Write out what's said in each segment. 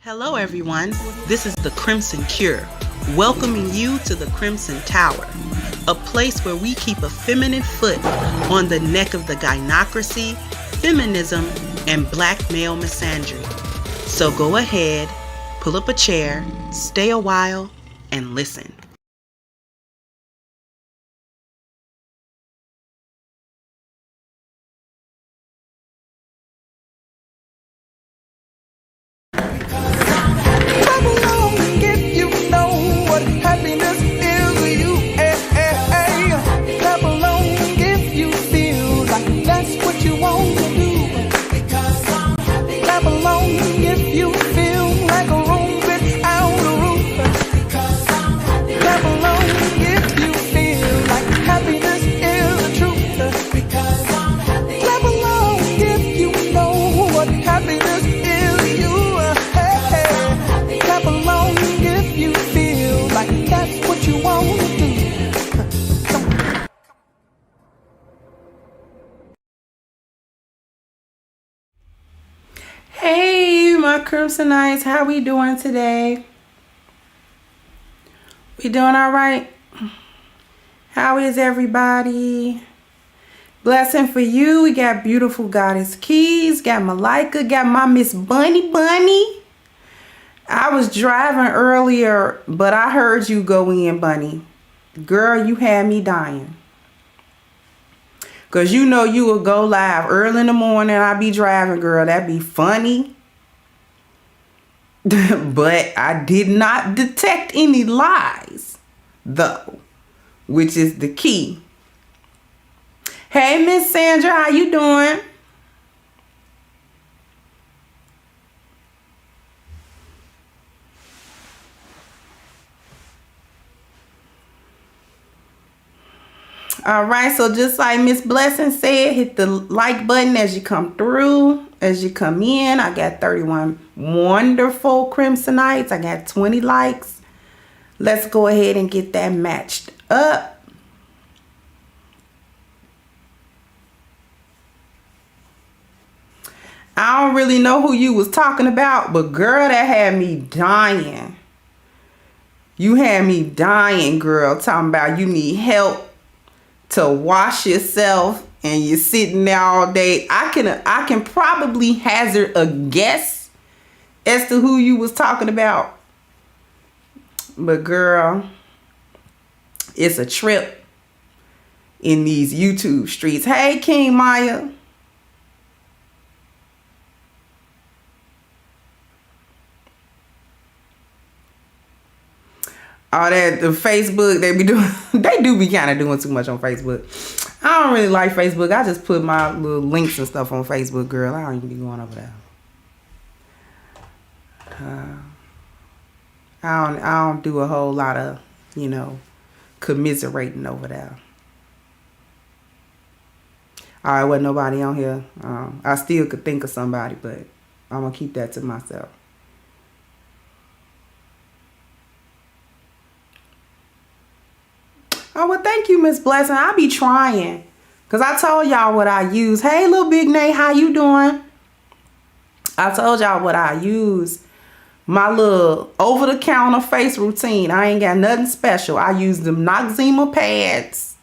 Hello everyone, this is the Crimson Cure, welcoming you to the Crimson Tower, a place where we keep a feminine foot on the neck of the gynocracy, feminism, and black male misandry. So go ahead, pull up a chair, stay a while, and listen. Hey, my Crimsonites, how we doing today? We doing all right? How is everybody? Blessing for you. We got beautiful Goddess Keys, got Malika, got my Miss Bunny. I was driving earlier, but I heard you go in, Bunny. Girl, you had me dying. Because you know you will go live early in the morning. I be driving, girl. That'd be funny. But I did not detect any lies, though, which is the key. Hey, Miss Sandra, how you doing? All right, so just like Miss Blessing said, hit the like button as you come through, as you come in. I got 31 wonderful Crimsonites. I got 20 likes. Let's go ahead and get that matched up. I don't really know who you was talking about, but girl, that had me dying. You had me dying, girl, talking about you need help to wash yourself and you're sitting there all day. I can probably hazard a guess as to who you was talking about. But girl, it's a trip in these YouTube streets. Hey, King Maya. All that, the Facebook, they do be kind of doing too much on Facebook. I don't really like Facebook. I just put my little links and stuff on Facebook, girl. I don't even be going over there. I don't do a whole lot of, commiserating over there. All right, wasn't nobody on here. I still could think of somebody, but I'm going to keep that to myself. Oh, well, thank you, Miss Blessing. I be trying. Because I told y'all what I use. Hey, little Big Nate, how you doing? I told y'all what I use. My little over-the-counter face routine. I ain't got nothing special. I use them Noxzema pads.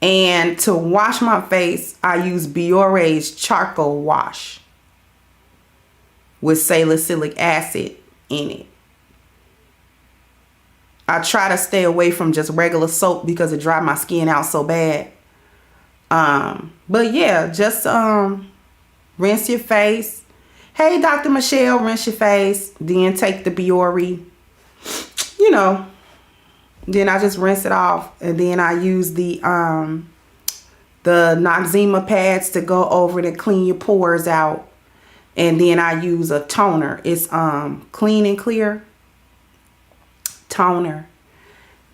And to wash my face, I use Biore's charcoal wash with salicylic acid in it. I try to stay away from just regular soap because it dries my skin out so bad. But yeah, just rinse your face. Hey, Dr. Michelle, rinse your face. Then take the Biore. Then I just rinse it off. And then I use the Noxzema pads to go over it and clean your pores out. And then I use a toner. It's Clean and Clear toner,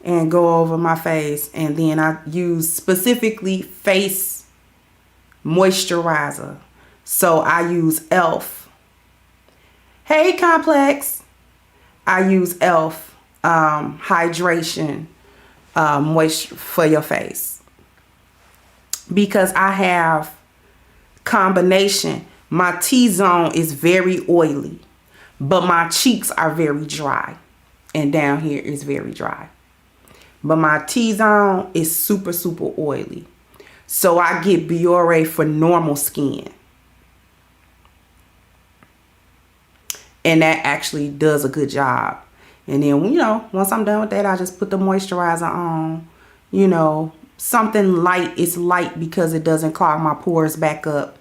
and go over my face. And then I use specifically face moisturizer. So I use e.l.f. Hey, Complex. I use e.l.f. Hydration moisture for your face, because I have combination. My T-zone is very oily. but my cheeks are very dry. And down here is very dry. But my T-zone is super, super oily. So I get Biore for normal skin. And that actually does a good job. And then, you know, once I'm done with that, I just put the moisturizer on. You know, something light. It's light because it doesn't clog my pores back up.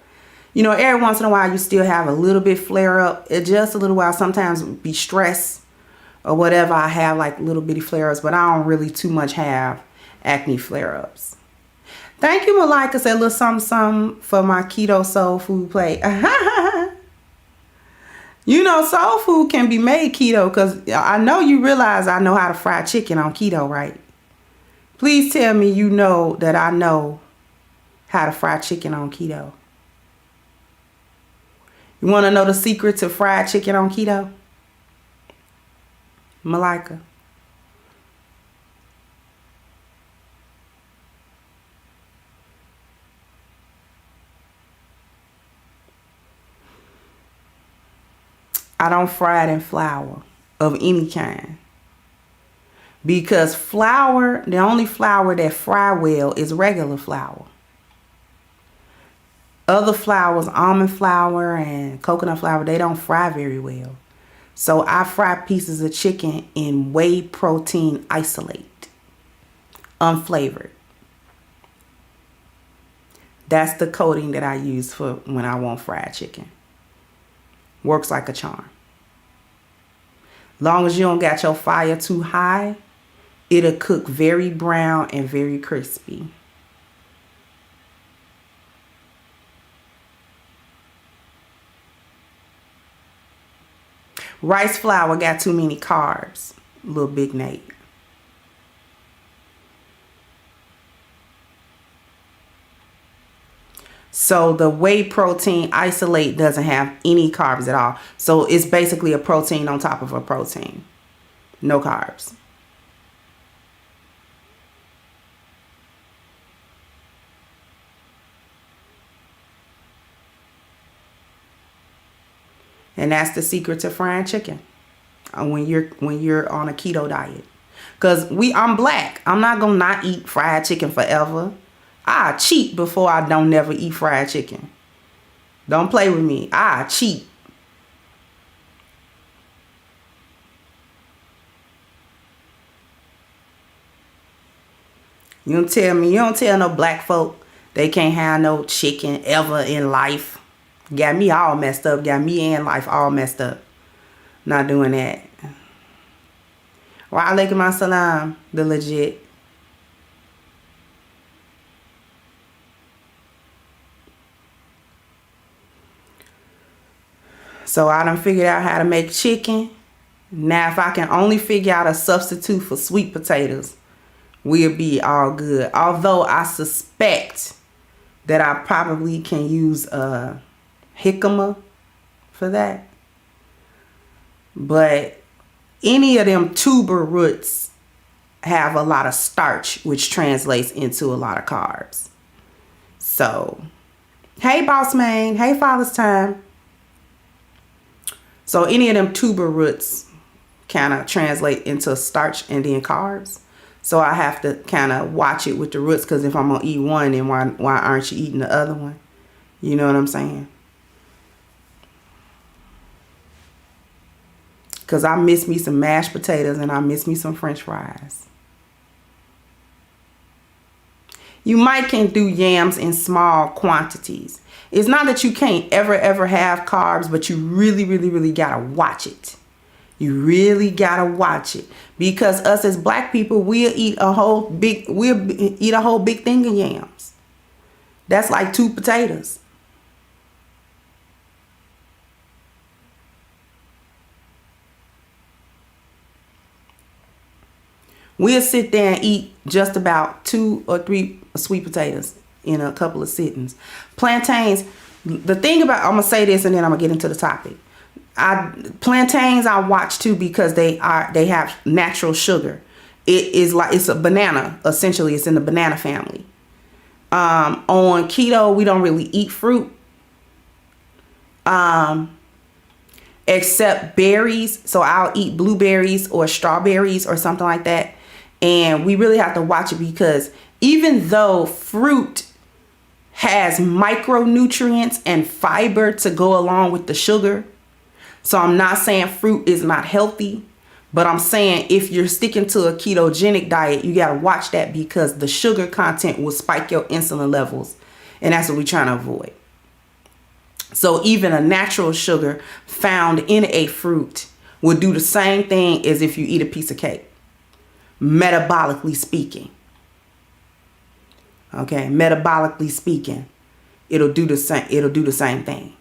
You know, every once in a while, you still have a little bit flare up. It just a little while. Sometimes be stressed or whatever. I have like little bitty flare ups, but I don't really too much have acne flare ups. Thank you, Malika. Said a little something for my keto soul food plate. You know, soul food can be made keto because I know you realize I know how to fry chicken on keto, right? Please tell me you know that I know how to fry chicken on keto. You want to know the secret to fried chicken on keto? Malika. I don't fry it in flour of any kind. Because flour, the only flour that fry well is regular flour. Other flours, almond flour and coconut flour, they don't fry very well. So I fry pieces of chicken in whey protein isolate, unflavored. That's the coating that I use for when I want fried chicken. Works like a charm. Long as you don't got your fire too high, it'll cook very brown and very crispy. Rice flour got too many carbs, little Big Nate. So the whey protein isolate doesn't have any carbs at all. So it's basically a protein on top of a protein. No carbs. And that's the secret to frying chicken when you're on a keto diet. Cause I'm black. I'm not gonna not eat fried chicken forever. I cheat before I don't never eat fried chicken. Don't play with me. I cheat. You don't tell no black folk they can't have no chicken ever in life. Got me all messed up. Got me and life all messed up. Not doing that. Wa alaikum assalam, the legit. So I done figured out how to make chicken. Now if I can only figure out a substitute for sweet potatoes, we'll be all good. Although I suspect that I probably can use jicama for that. But any of them tuber roots have a lot of starch, which translates into a lot of carbs. So, hey Boss Man, hey Father's Time. So any of them tuber roots kind of translate into starch and then carbs. So I have to kind of watch it with the roots, because if I'm going to eat one, then why aren't you eating the other one? You know what I'm saying? Because I miss me some mashed potatoes and I miss me some french fries. You might can do yams in small quantities. It's not that you can't ever have carbs, but you really got to watch it. You really got to watch it. Because us as black people, we'll eat a whole big thing of yams. That's like 2 potatoes. We'll sit there and eat just about 2 or 3 sweet potatoes in a couple of sittings. Plantains, the thing about, I'm going to say this and then I'm going to get into the topic. Plantains I watch too, because they have natural sugar. It's a banana, essentially. It's in the banana family. On keto, we don't really eat fruit. except berries. So I'll eat blueberries or strawberries or something like that. And we really have to watch it, because even though fruit has micronutrients and fiber to go along with the sugar, so I'm not saying fruit is not healthy, but I'm saying if you're sticking to a ketogenic diet, you got to watch that, because the sugar content will spike your insulin levels. And that's what we're trying to avoid. So even a natural sugar found in a fruit will do the same thing as if you eat a piece of cake, metabolically speaking. Okay, metabolically speaking, it'll do the same. It'll do the same thing.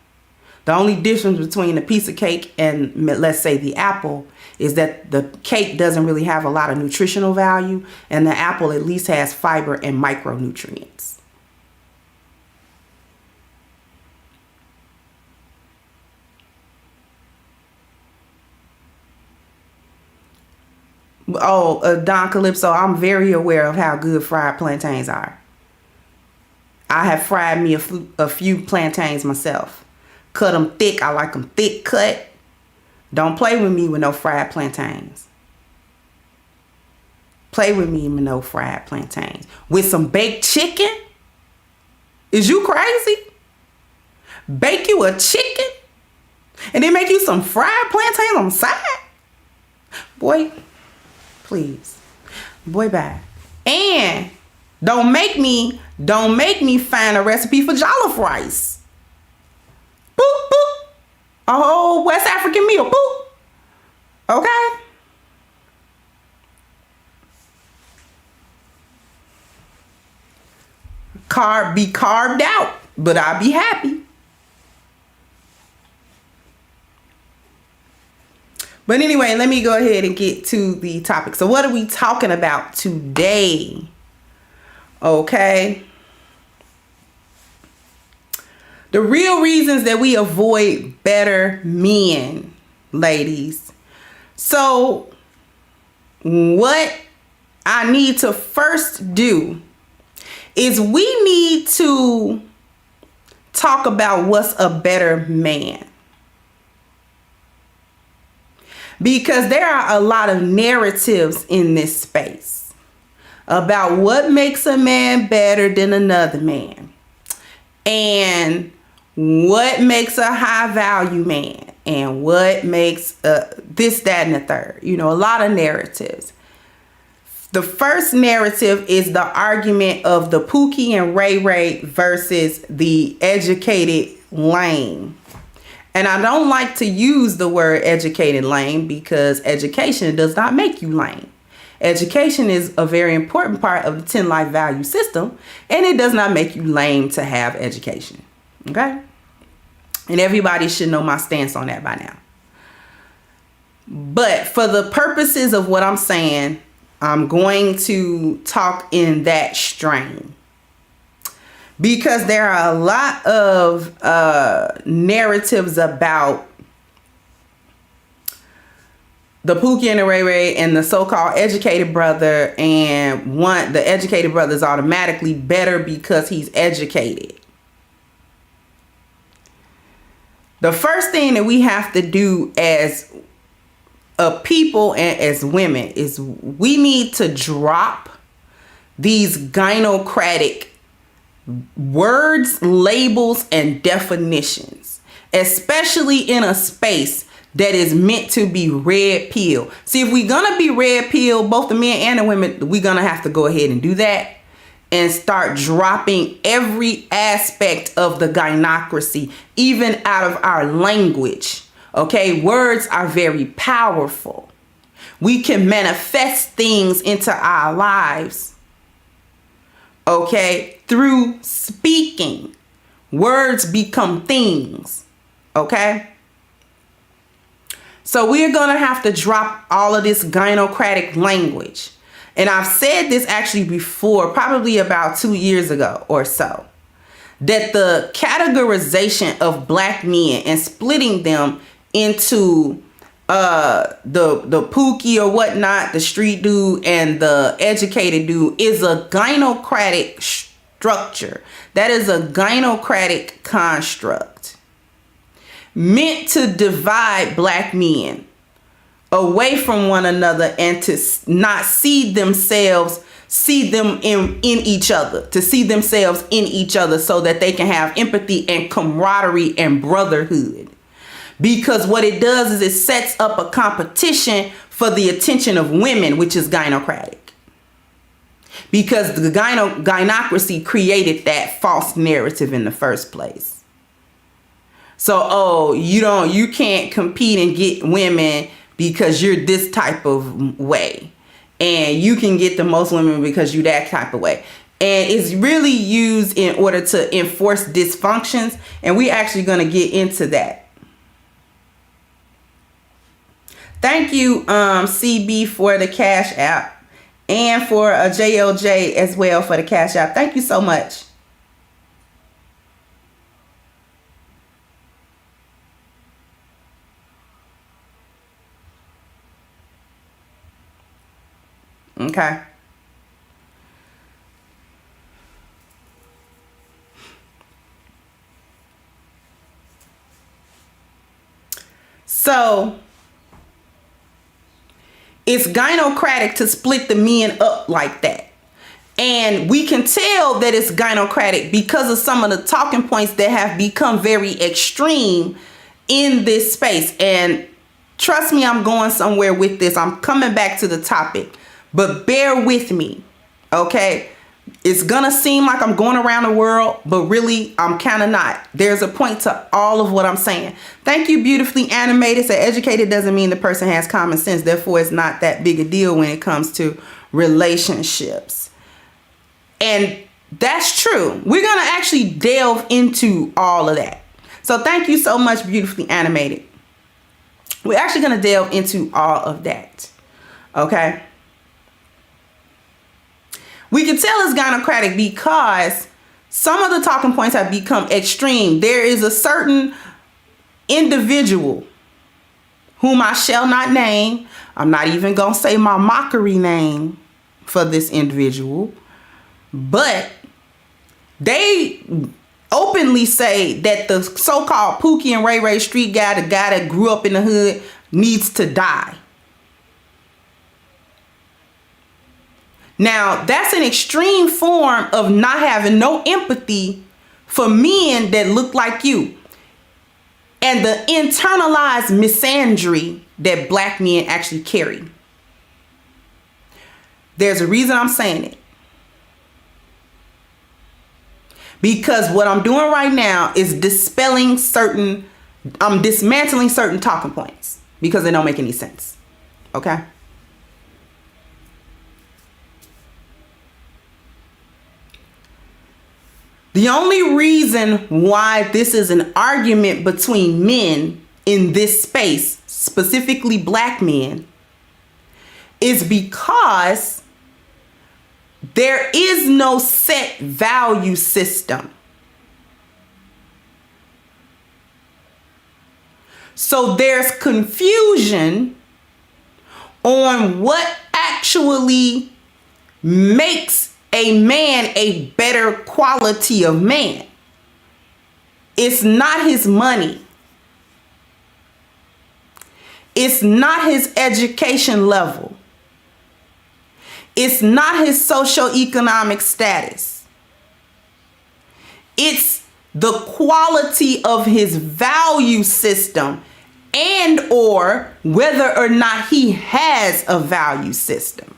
The only difference between a piece of cake and, let's say, the apple is that the cake doesn't really have a lot of nutritional value, and the apple at least has fiber and micronutrients. Oh, Don Calypso, I'm very aware of how good fried plantains are. I have fried me a few plantains myself. Cut them thick. I like them thick cut. Don't play with me with no fried plantains. Play with me with no fried plantains. With some baked chicken? Is you crazy? Bake you a chicken and then make you some fried plantains on the side? Boy, please. Boy, bye. And don't make me find a recipe for jollof rice. Boop, boop. A whole West African meal. Boop. Okay? Be carved out, but I'll be happy. But anyway, let me go ahead and get to the topic. So what are we talking about today? Okay. The real reasons that we avoid better men, ladies. So what I need to first do is we need to talk about what's a better man. Because there are a lot of narratives in this space about what makes a man better than another man, and what makes a high value man, and what makes this, that, and the third. You know, a lot of narratives. The first narrative is the argument of the Pookie and Ray Ray versus the educated lame. And I don't like to use the word educated lame, because education does not make you lame. Education is a very important part of the 10 life value system, and it does not make you lame to have education. Okay? And everybody should know my stance on that by now. But for the purposes of what I'm saying, I'm going to talk in that strain, because there are a lot of narratives about the Pookie and the Ray Ray and the so-called educated brother, and the educated brother is automatically better because he's educated. The first thing that we have to do as a people and as women is we need to drop these gynocratic words, labels, and definitions, especially in a space that is meant to be red pill. See, if we're gonna be red pill, both the men and the women, we're gonna have to go ahead and do that and start dropping every aspect of the gynocracy, even out of our language. Okay, words are very powerful. We can manifest things into our lives, okay, through speaking. Words become things, okay? So we're going to have to drop all of this gynocratic language. And I've said this actually before, probably about 2 years ago or so, that the categorization of black men and splitting them into the Pookie or whatnot, the street dude and the educated dude, is a gynocratic structure. That is a gynocratic construct. meant to divide black men away from one another and to not see them in each other, to see themselves in each other so that they can have empathy and camaraderie and brotherhood. Because what it does is it sets up a competition for the attention of women, which is gynocratic. Because the gynocracy created that false narrative in the first place. So, you can't compete and get women because you're this type of way. And you can get the most women because you're that type of way. And it's really used in order to enforce dysfunctions. And we're actually going to get into that. Thank you, CB, for the Cash App. And for a JLJ as well for the Cash App. Thank you so much. Okay. So it's gynocratic to split the men up like that. And we can tell that it's gynocratic because of some of the talking points that have become very extreme in this space. And trust me, I'm going somewhere with this. I'm coming back to the topic, but bear with me. Okay. It's going to seem like I'm going around the world, but really I'm kind of not. There's a point to all of what I'm saying. Thank you, beautifully animated. So educated doesn't mean the person has common sense. Therefore, it's not that big a deal when it comes to relationships. And that's true. We're going to actually delve into all of that. So thank you so much, beautifully animated. We're actually going to delve into all of that. Okay. We can tell it's gynocratic because some of the talking points have become extreme. There is a certain individual whom I shall not name. I'm not even going to say my mockery name for this individual. But they openly say that the so-called Pookie and Ray Ray street guy, the guy that grew up in the hood, needs to die. Now, that's an extreme form of not having no empathy for men that look like you. And the internalized misandry that black men actually carry. There's a reason I'm saying it. Because what I'm doing right now is dismantling certain talking points because they don't make any sense. Okay? The only reason why this is an argument between men in this space, specifically black men, is because there is no set value system. So there's confusion on what actually makes a man a better quality of man. It's not his money. It's not his education level. It's not his socioeconomic status. It's the quality of his value system and or whether or not he has a value system.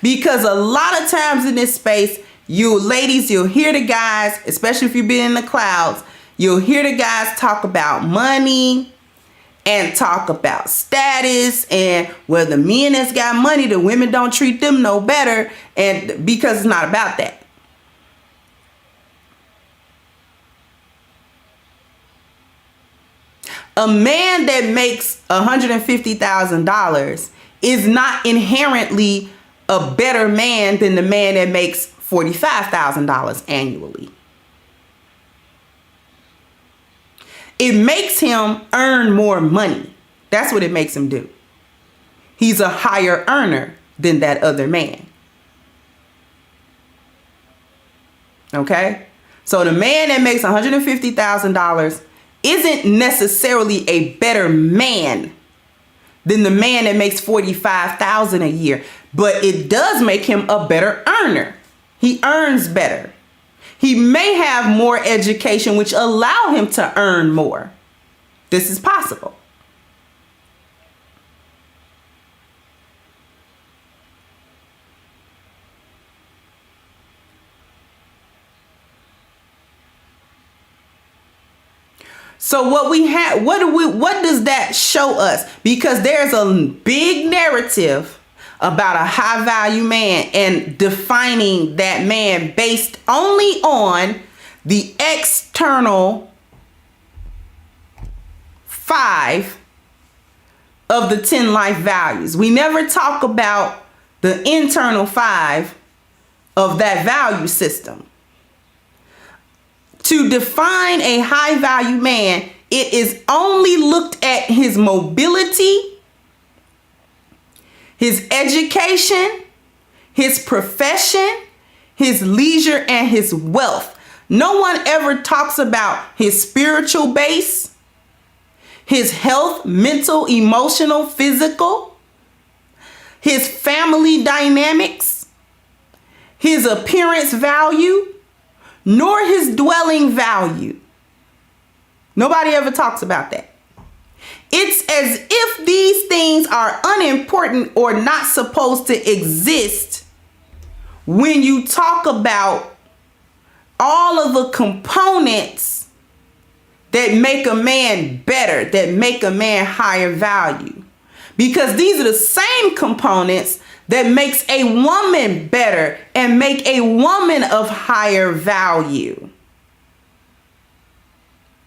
Because a lot of times in this space, you ladies, you'll hear the guys, especially if you've been in the clouds, you'll hear the guys talk about money and talk about status and where the men that's got money, the women don't treat them no better, and because it's not about that. A man that makes $150,000 is not inherently a better man than the man that makes $45,000 annually. It makes him earn more money. That's what it makes him do. He's a higher earner than that other man. Okay? So the man that makes $150,000 isn't necessarily a better man than the man that makes $45,000 a year, but it does make him a better earner. He earns better. He may have more education, which allow him to earn more. This is possible. So what does that show us? Because there's a big narrative about a high value man and defining that man based only on the external 5 of the 10 life values. We never talk about the internal 5 of that value system. To define a high value man, it is only looked at his mobility, his education, his profession, his leisure, and his wealth. No one ever talks about his spiritual base, his health, mental, emotional, physical, his family dynamics, his appearance value, nor his dwelling value. Nobody ever talks about that. It's as if these things are unimportant or not supposed to exist when you talk about all of the components that make a man better, that make a man higher value. Because these are the same components that makes a woman better and make a woman of higher value.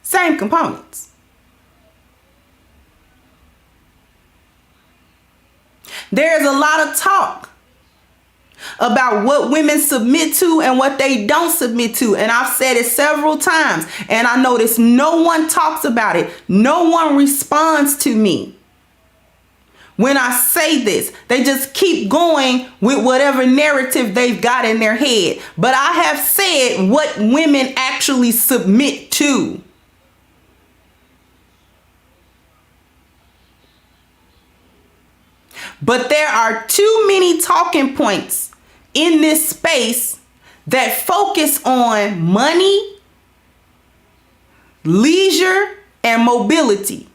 Same components. There's a lot of talk about what women submit to and what they don't submit to. And I've said it several times, and I notice no one talks about it. No one responds to me. When I say this, they just keep going with whatever narrative they've got in their head. But I have said what women actually submit to. But there are too many talking points in this space that focus on money, leisure, and mobility.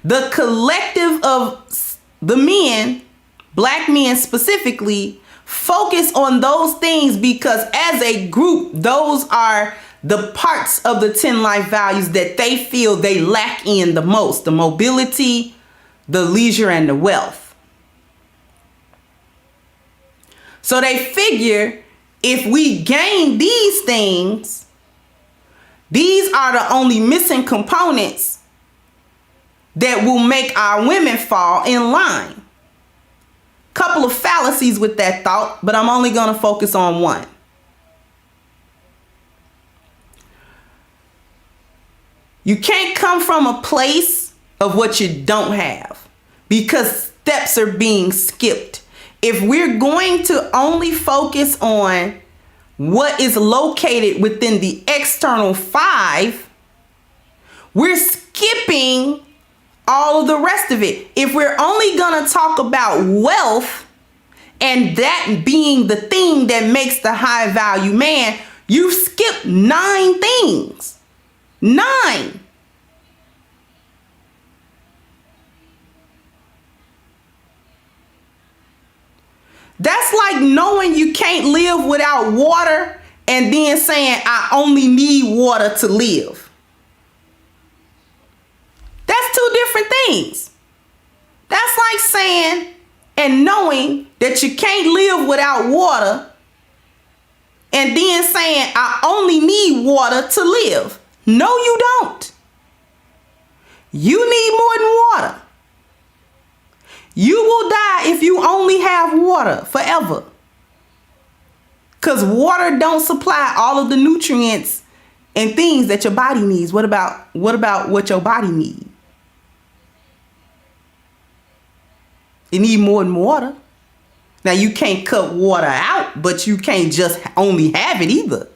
The collective of the men, black men specifically, focus on those things because as a group, those are the parts of the 10 life values that they feel they lack in the most: the mobility, the leisure, and the wealth. So they figure if we gain these things, these are the only missing components that will make our women fall in line. Couple of fallacies with that thought, but I'm only going to focus on one. You can't come from a place of what you don't have because steps are being skipped. If we're going to only focus on what is located within the external 5, we're skipping all of the rest of it. If we're only going to talk about wealth and that being the thing that makes the high value man, you've skipped 9 things. 9. That's like knowing you can't live without water and then saying, I only need water to live. That's 2 different things. That's like saying and knowing that you can't live without water and then saying, I only need water to live. No, you don't. You need more than water. You will die if you only have water forever. Because water don't supply all of the nutrients and things that your body needs. What about what your body needs? You need more than water. Now you can't cut water out, but you can't just only have it either.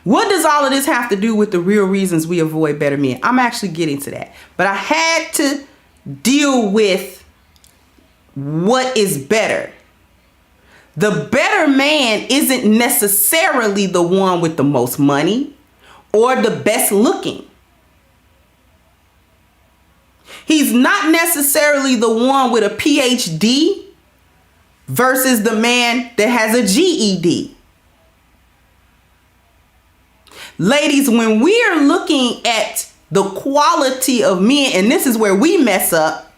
What does all of this have to do with the real reasons we avoid better men? I'm actually getting to that. But I had to deal with what is better. The better man isn't necessarily the one with the most money or the best looking. He's not necessarily the one with a PhD versus the man that has a GED. Ladies, when we are looking at the quality of men, and this is where we mess up,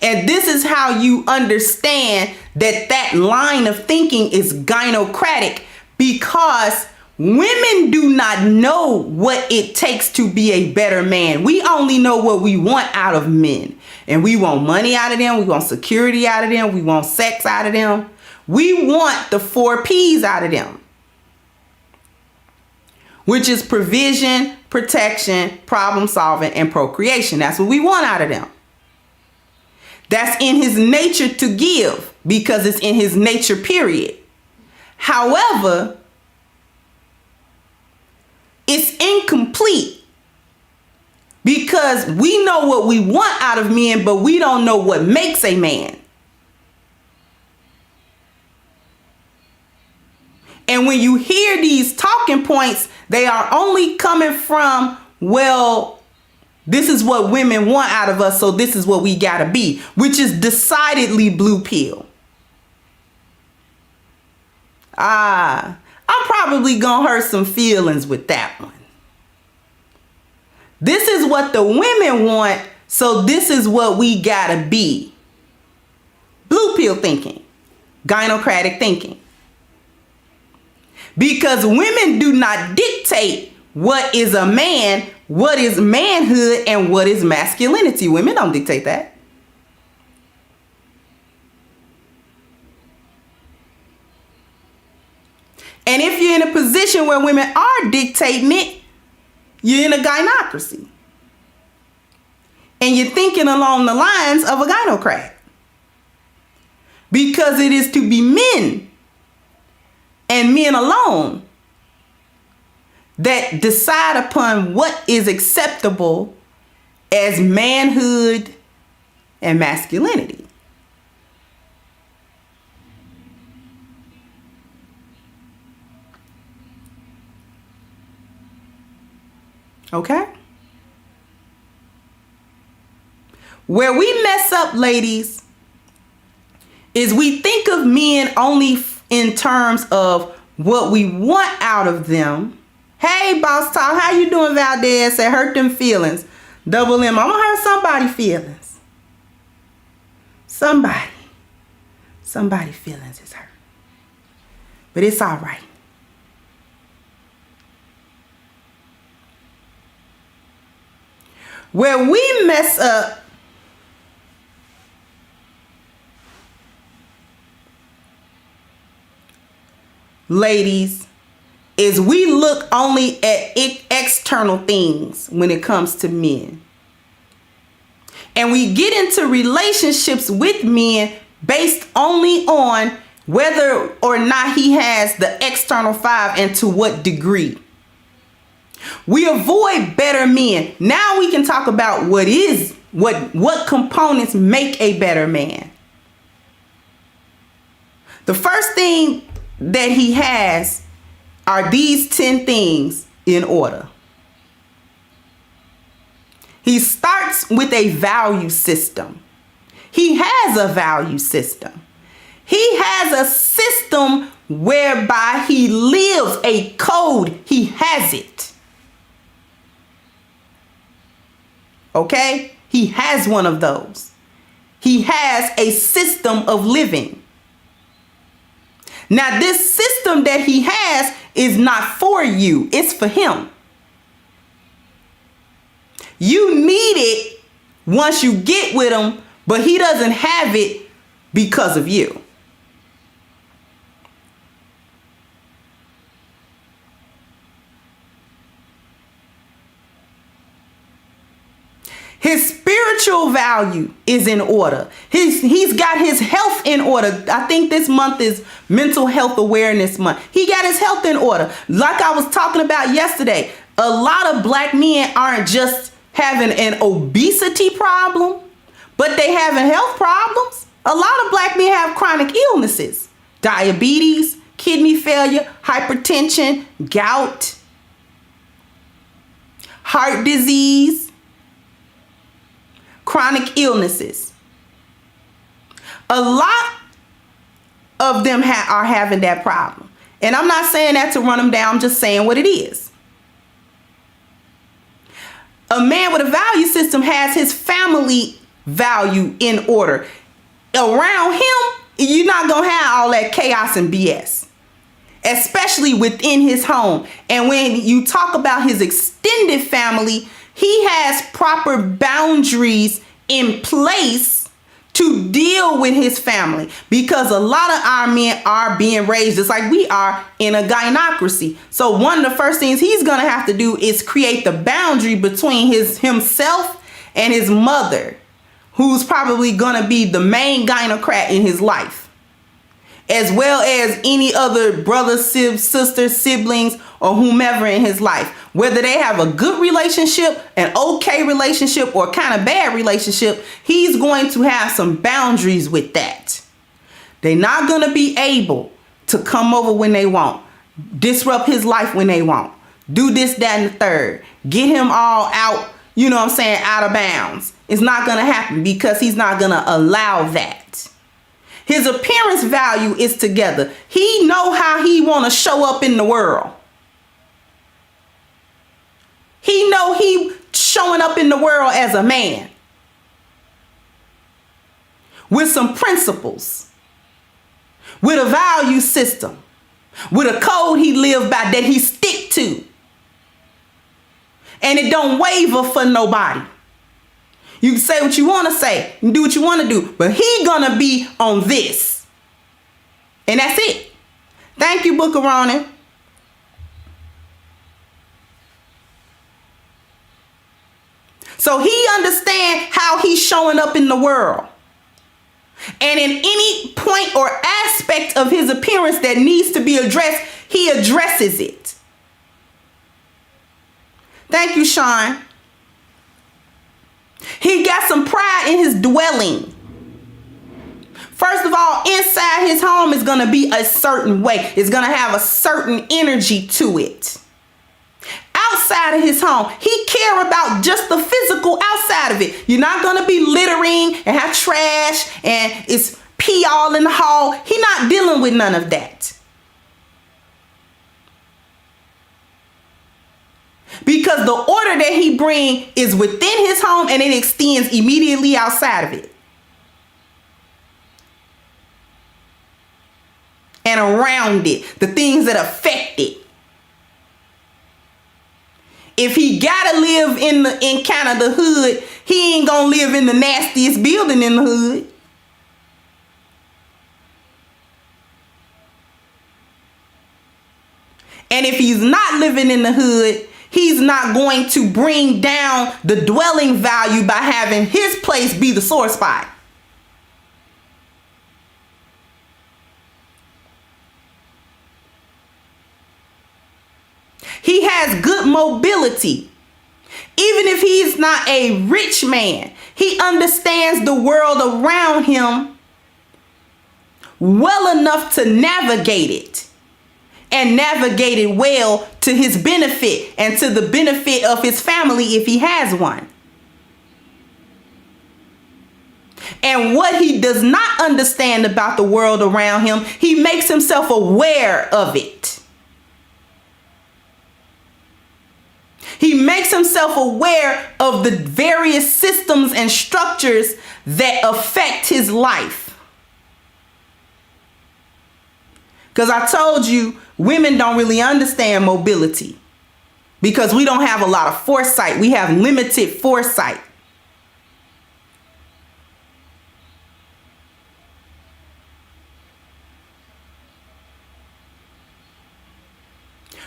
and this is how you understand that that line of thinking is gynocratic, because women do not know what it takes to be a better man. We only know what we want out of men. And we want money out of them. We want security out of them. We want sex out of them. We want the 4 P's out of them, which is provision, protection, problem solving, and procreation. That's what we want out of them. That's in his nature to give, because it's in his nature, period. However, it's incomplete because we know what we want out of men, but we don't know what makes a man. And when you hear these talking points, they are only coming from, well, this is what women want out of us, so this is what we gotta be, which is decidedly blue pill. I'm probably gonna hurt some feelings with that one. This is what the women want, so this is what we gotta be. Blue pill thinking, gynocratic thinking. Because women do not dictate what is a man, what is manhood, and what is masculinity. Women don't dictate that. And if you're in a position where women are dictating it, you're in a gynocracy. And you're thinking along the lines of a gynocrat. Because it is to be men and men alone that decide upon what is acceptable as manhood and masculinity. Okay? Where we mess up, ladies, is we think of men only in terms of what we want out of them. Hey, Boss Talk, how you doing, Valdez? Say hurt them feelings. Double M, I'm gonna hurt somebody's feelings. Somebody's feelings is hurt. But it's all right. Where we mess up ladies, is we look only at external things when it comes to men. And we get into relationships with men based only on whether or not he has the external 5 and to what degree. We avoid better men. Now we can talk about what components make a better man. The first thing that he has are these 10 things in order. He starts with a value system. He has a value system. He has a system whereby he lives a code. He has it. Okay? He has one of those. He has a system of living. Now, this system that he has is not for you. It's for him. You need it once you get with him, but he doesn't have it because of you. His spiritual value is in order. He's got his health in order. I think this month is Mental Health Awareness Month. He got his health in order. Like I was talking about yesterday, a lot of black men aren't just having an obesity problem, but they having health problems. A lot of black men have chronic illnesses, diabetes, kidney failure, hypertension, gout, heart disease, chronic illnesses. A lot of them are having that problem. And I'm not saying that to run them down. I'm just saying what it is. A man with a value system has his family value in order. Around him, you're not going to have all that chaos and BS, especially within his home. And when you talk about his extended family, he has proper boundaries in place to deal with his family, because a lot of our men are being raised just like we are in a gynocracy. So one of the first things he's going to have to do is create the boundary between himself and his mother, who's probably going to be the main gynocrat in his life, as well as any other brothers, sisters, siblings, or whomever in his life. Whether they have a good relationship, an okay relationship, or kind of bad relationship, he's going to have some boundaries with that. They're not going to be able to come over when they want, disrupt his life when they want, do this, that, and the third, get him all out, you know what I'm saying, out of bounds. It's not going to happen, because he's not going to allow that. His appearance value is together. He know how he want to show up in the world. He know he showing up in the world as a man with some principles, with a value system, with a code he live by that he stick to. And it don't waver for nobody. You can say what you want to say and do what you want to do, but he gonna be on this. And that's it. Thank you, Book of Ronin. So he understands how he's showing up in the world. And in any point or aspect of his appearance that needs to be addressed, he addresses it. Thank you, Sean. He got some pride in his dwelling. First of all, inside his home is going to be a certain way. It's going to have a certain energy to it. Outside of his home, he care about just the physical outside of it. You're not going to be littering and have trash and it's pee all in the hall. He not dealing with none of that. Because the order that he bring is within his home and it extends immediately outside of it. And around it, the things that affect it. If he gotta live in kind of the hood, he ain't gonna live in the nastiest building in the hood. And if he's not living in the hood, he's not going to bring down the dwelling value by having his place be the sore spot. He has good mobility. Even if he's not a rich man, he understands the world around him well enough to navigate it. And navigate it well to his benefit and to the benefit of his family if he has one. And what he does not understand about the world around him, he makes himself aware of it. He makes himself aware of the various systems and structures that affect his life. Because I told you, women don't really understand mobility because we don't have a lot of foresight. We have limited foresight.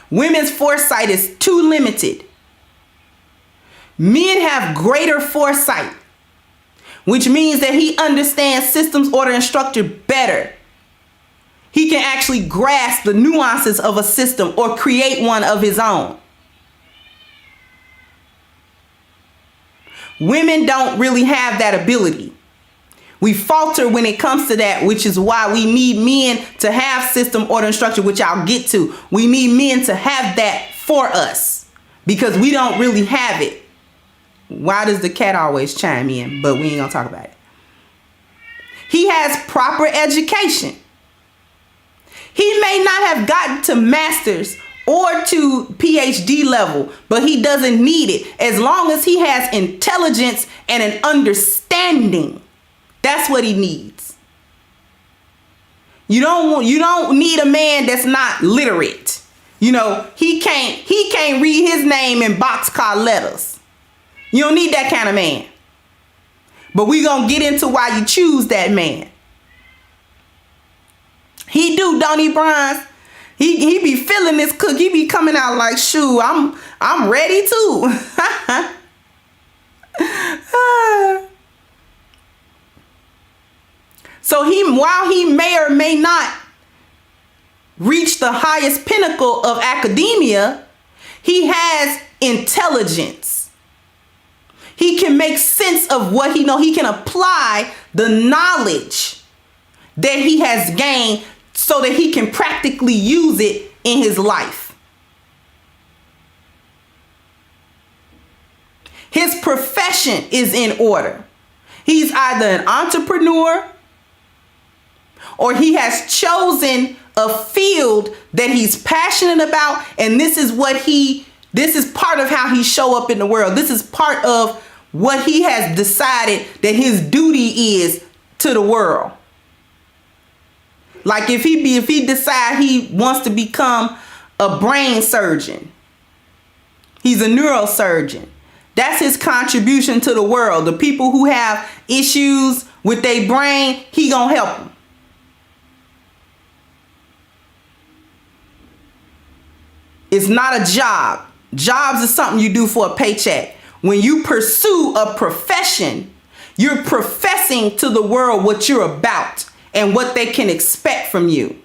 Women's foresight is too limited. Men have greater foresight. which means that he understands systems, order, and structure better. He can actually grasp the nuances of a system or create one of his own. Women don't really have that ability. We falter when it comes to that, which is why we need men to have system, order, and structure, which I'll get to. We need men to have that for us because we don't really have it. Why does the cat always chime in? But we ain't gonna talk about it. He has proper education. He may not have gotten to master's or to PhD level, but he doesn't need it. As long as he has intelligence and an understanding, that's what he needs. You don't need a man that's not literate. You know, he can't read his name in boxcar letters. You don't need that kind of man. But we're going to get into why you choose that man. He do, don't he, Bronze? He be feeling this cook. He be coming out like, shoo, I'm ready too. So while he may or may not reach the highest pinnacle of academia, he has intelligence. He can make sense of what he knows. He can apply the knowledge that he has gained so that he can practically use it in his life. His profession is in order. He's either an entrepreneur or he has chosen a field that he's passionate about, and this is part of how he show up in the world. This is part of what he has decided that his duty is to the world. Like if he decide he wants to become a brain surgeon, he's a neurosurgeon. That's his contribution to the world. The people who have issues with their brain, he gonna help them. It's not a job. Jobs is something you do for a paycheck. When you pursue a profession, you're professing to the world what you're about and what they can expect from you.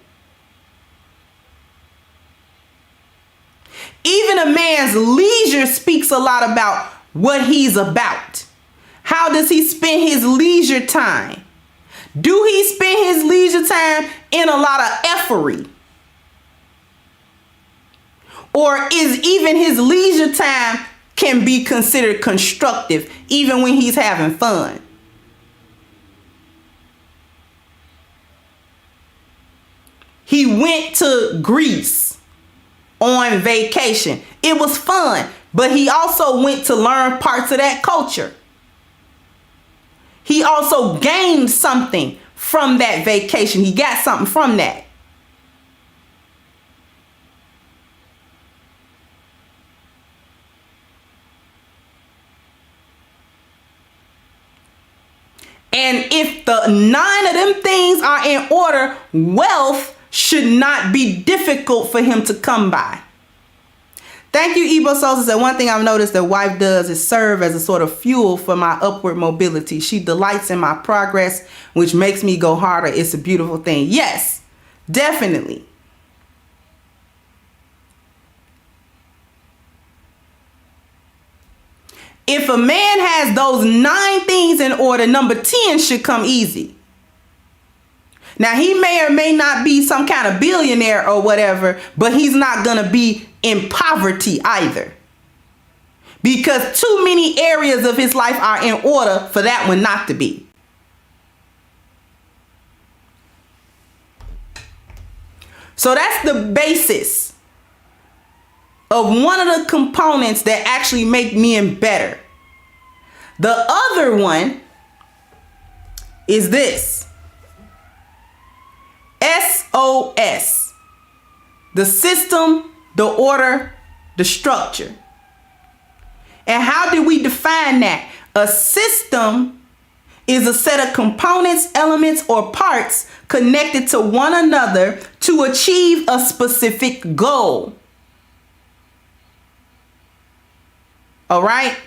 Even a man's leisure speaks a lot about what he's about. How does he spend his leisure time? Do he spend his leisure time in a lot of effery? Or is even his leisure time can be considered constructive even when he's having fun? He went to Greece on vacation. It was fun, but he also went to learn parts of that culture. He also gained something from that vacation. He got something from that. And if the 9 of them things are in order, wealth should not be difficult for him to come by. Thank you, Ebo Sosa said, one thing I've noticed that wife does is serve as a sort of fuel for my upward mobility. She delights in my progress, which makes me go harder. It's a beautiful thing. Yes, definitely. If a man has those 9 things in order, number 10 should come easy. Now, he may or may not be some kind of billionaire or whatever, but he's not going to be in poverty either. Because too many areas of his life are in order for that one not to be. So that's the basis of one of the components that actually make men better. The other one is this. SOS. The system, the order, the structure. And how do we define that? A system is a set of components, elements, or parts connected to one another to achieve a specific goal. All right?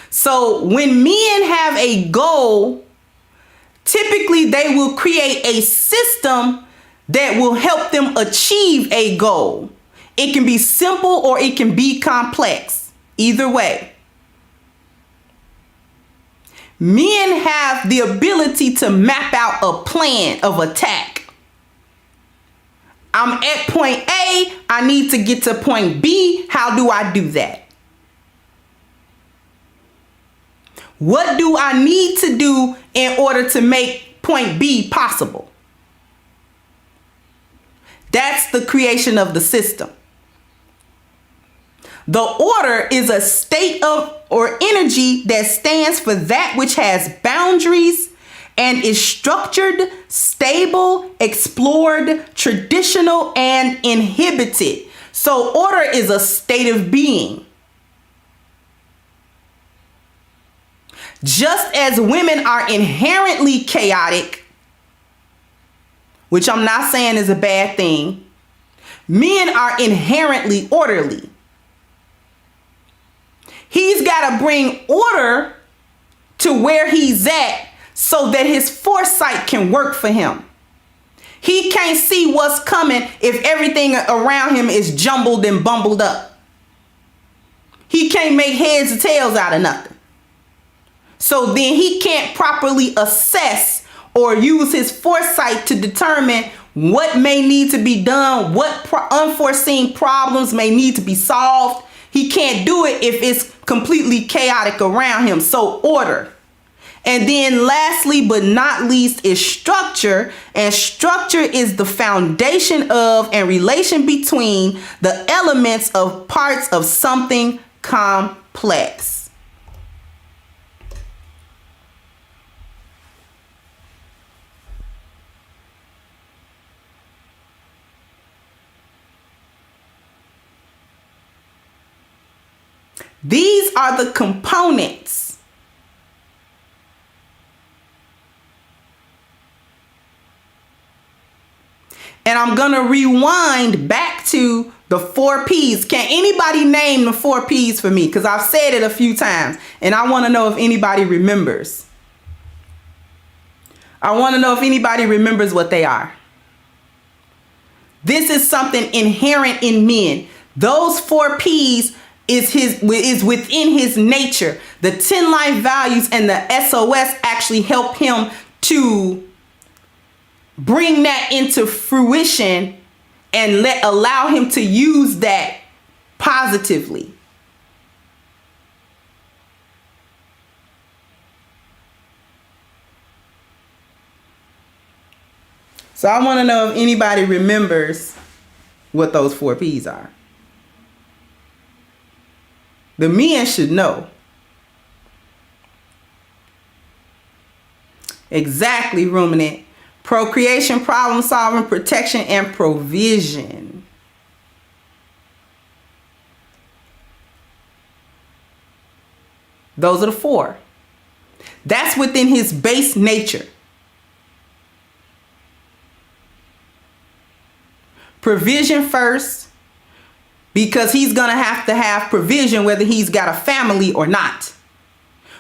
So when men have a goal typically they will create a system that will help them achieve a goal. It can be simple or it can be complex. Either way. Men have the ability to map out a plan of attack. I'm at point A, I need to get to point B. How do I do that? What do I need to do in order to make point B possible? That's the creation of the system. The order is a state of or energy that stands for that which has boundaries and is structured, stable, explored, traditional, and inhibited. So order is a state of being. Just as women are inherently chaotic, which I'm not saying is a bad thing, men are inherently orderly. He's got to bring order to where he's at so that his foresight can work for him. He can't see what's coming if everything around him is jumbled and bumbled up. He can't make heads or tails out of nothing. So then he can't properly assess or use his foresight to determine what may need to be done, what unforeseen problems may need to be solved. He can't do it if it's completely chaotic around him. So order. And then lastly, but not least, is structure. And structure is the foundation of and relation between the elements of parts of something complex. These are the components and I'm going to rewind back to the 4 P's. Can anybody name the 4 P's for me? Because I've said it a few times and I want to know if anybody remembers. I want to know if anybody remembers what they are. This is something inherent in men. Those 4 P's is within his nature. The 10 life values and the SOS actually help him to bring that into fruition and allow him to use that positively. So I want to know if anybody remembers what those 4 P's are. The men should know. Exactly, ruminant. Procreation, problem solving, protection, and provision. Those are the 4. That's within his base nature. Provision first. Because he's going to have provision whether he's got a family or not.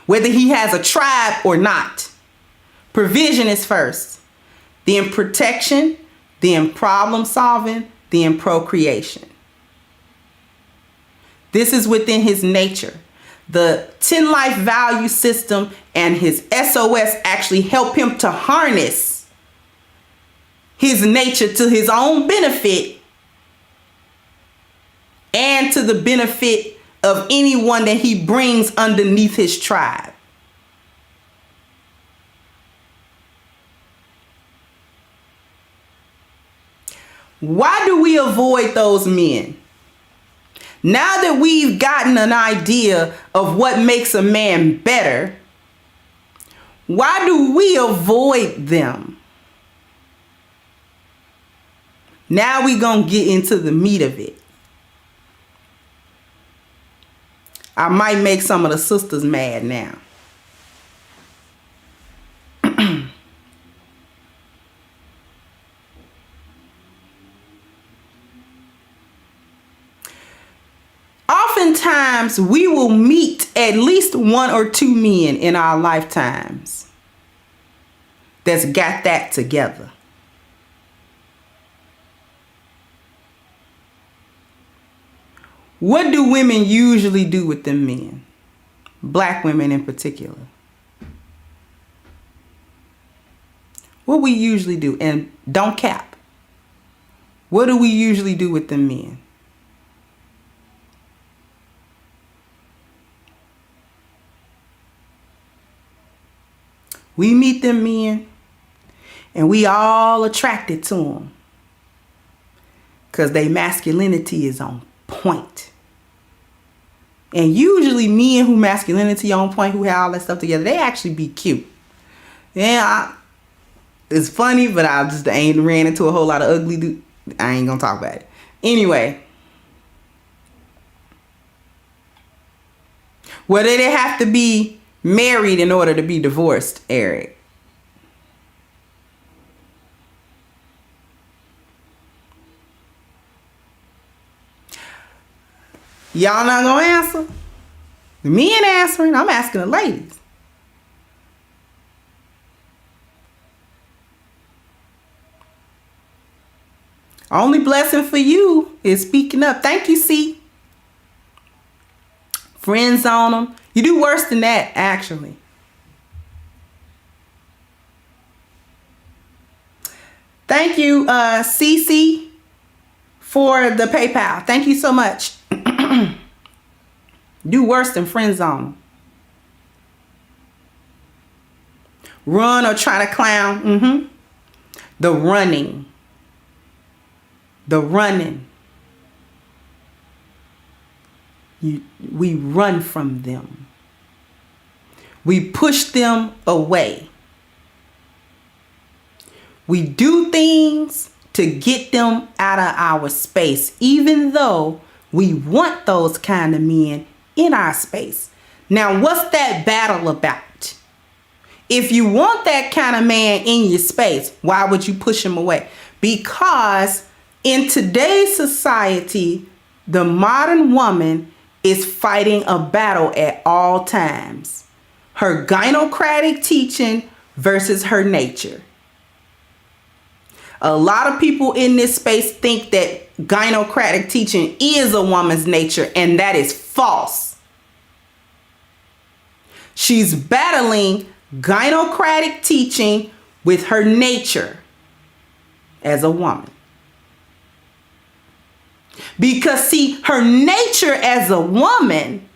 Whether he has a tribe or not. Provision is first. Then protection. Then problem solving. Then procreation. This is within his nature. The 10 life value system and his SOS actually help him to harness his nature to his own benefit and to the benefit of anyone that he brings underneath his tribe. Why do we avoid those men? Now that we've gotten an idea of what makes a man better, why do we avoid them? Now we're going to get into the meat of it. I might make some of the sisters mad now. Oftentimes, we will meet at least 1 or 2 men in our lifetimes that's got that together. What do women usually do with them men? Black women in particular. What we usually do, and don't cap. What do we usually do with them men? We meet them men and we all attracted to them because their masculinity is on point. And usually men who masculinity on point, who have all that stuff together, they actually be cute. Yeah, it's funny, but I just ain't ran into a whole lot of ugly dude. I ain't gonna talk about it. Anyway. Well, they have to be married in order to be divorced, Eric. Y'all not gonna answer? Me ain't answering. I'm asking the ladies. Only blessing for you is speaking up. Thank you, C. Friends on them. You do worse than that, actually. Thank you, CC, for the PayPal. Thank you so much. Do worse than friend zone. Run or try to clown. The running. The running. We run from them. We push them away. We do things to get them out of our space, even though we want those kind of men in our space. Now, what's that battle about? If you want that kind of man in your space, why would you push him away? Because in today's society, the modern woman is fighting a battle at all times. Her gynocratic teaching versus her nature. A lot of people in this space think that gynocratic teaching is a woman's nature, and that is false. She's battling gynocratic teaching with her nature as a woman. Because see, her nature as a woman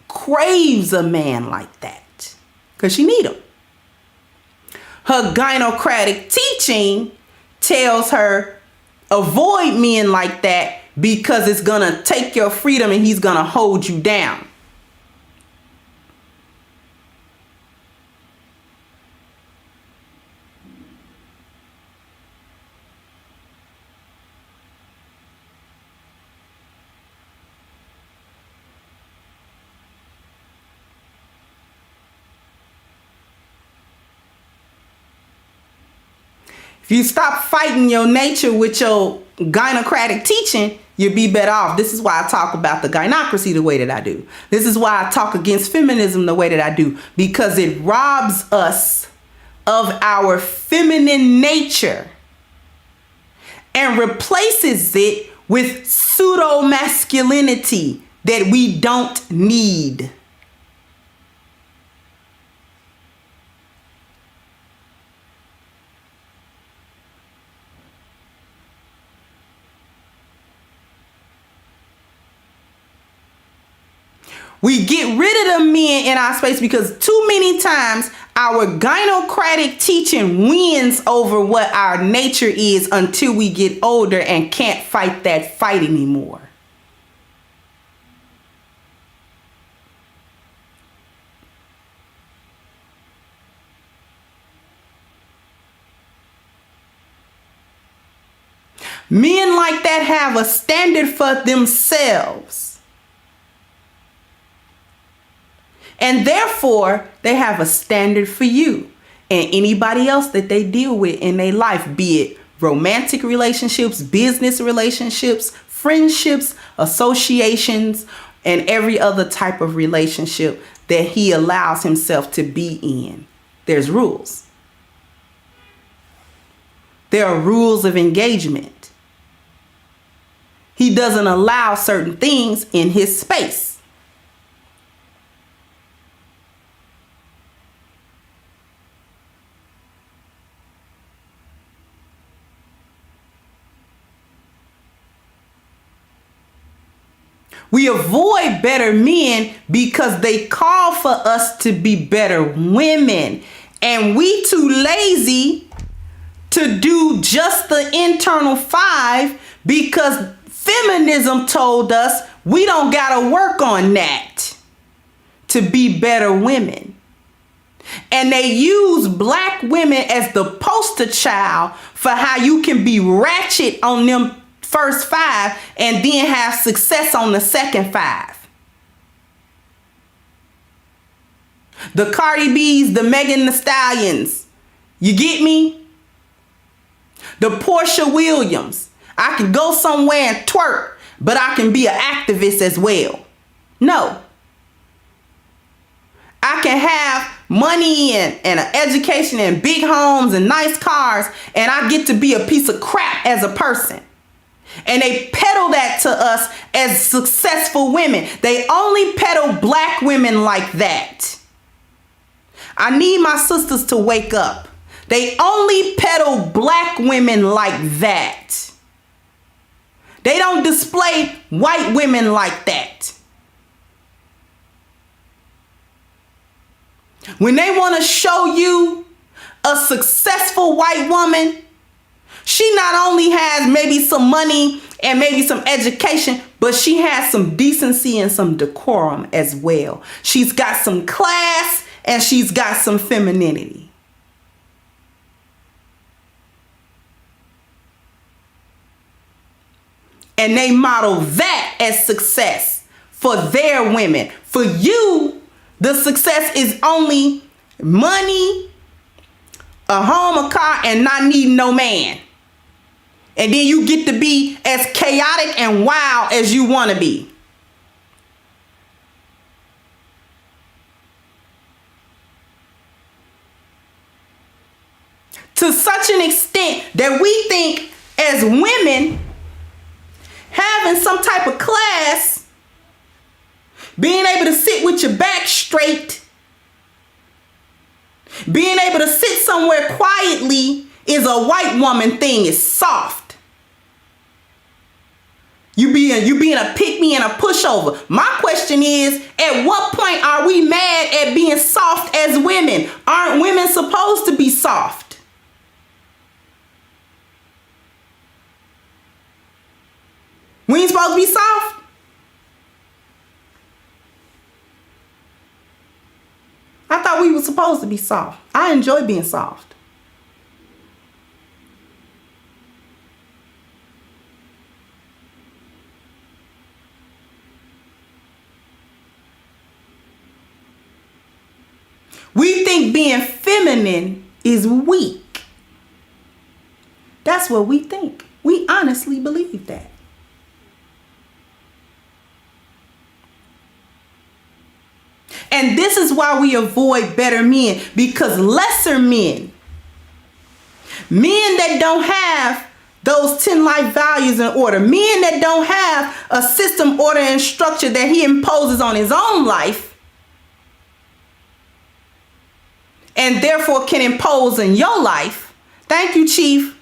craves a man like that. Because she need him. Her gynocratic teaching tells her avoid men like that because it's going to take your freedom and he's going to hold you down. If you stop fighting your nature with your gynocratic teaching, you'll be better off. This is why I talk about the gynocracy the way that I do. This is why I talk against feminism the way that I do. Because it robs us of our feminine nature and replaces it with pseudo masculinity that we don't need. We get rid of the men in our space because too many times our gynocratic teaching wins over what our nature is until we get older and can't fight that fight anymore. Men like that have a standard for themselves. And therefore, they have a standard for you and anybody else that they deal with in their life, be it romantic relationships, business relationships, friendships, associations, and every other type of relationship that he allows himself to be in. There's rules. There are rules of engagement. He doesn't allow certain things in his space. We avoid better men because they call for us to be better women. And we too lazy to do just the internal 5 because feminism told us we don't gotta work on that to be better women. And they use black women as the poster child for how you can be ratchet on them first 5 and then have success on the second 5. The Cardi B's, the Megan Thee Stallions. You get me? The Portia Williams. I can go somewhere and twerk, but I can be an activist as well. No. I can have money and an education and big homes and nice cars, and I get to be a piece of crap as a person. And they peddle that to us as successful women. They only peddle black women like that. I need my sisters to wake up. They only peddle black women like that. They don't display white women like that. When they want to show you a successful white woman, she not only has maybe some money and maybe some education, but she has some decency and some decorum as well. She's got some class and she's got some femininity. And they model that as success for their women. For you, the success is only money, a home, a car, and not needing no man. And then you get to be as chaotic and wild as you want to be. To such an extent that we think as women, having some type of class, being able to sit with your back straight, being able to sit somewhere quietly is a white woman thing. It's soft. You being a pick me and a pushover. My question is, at what point are we mad at being soft as women? Aren't women supposed to be soft? We ain't supposed to be soft? I thought we were supposed to be soft. I enjoy being soft. We think being feminine is weak. That's what we think. We honestly believe that. And this is why we avoid better men, because lesser men, men that don't have those 10 life values in order, men that don't have a system, order, and structure that he imposes on his own life, and therefore can impose in your life. Thank you, Chief.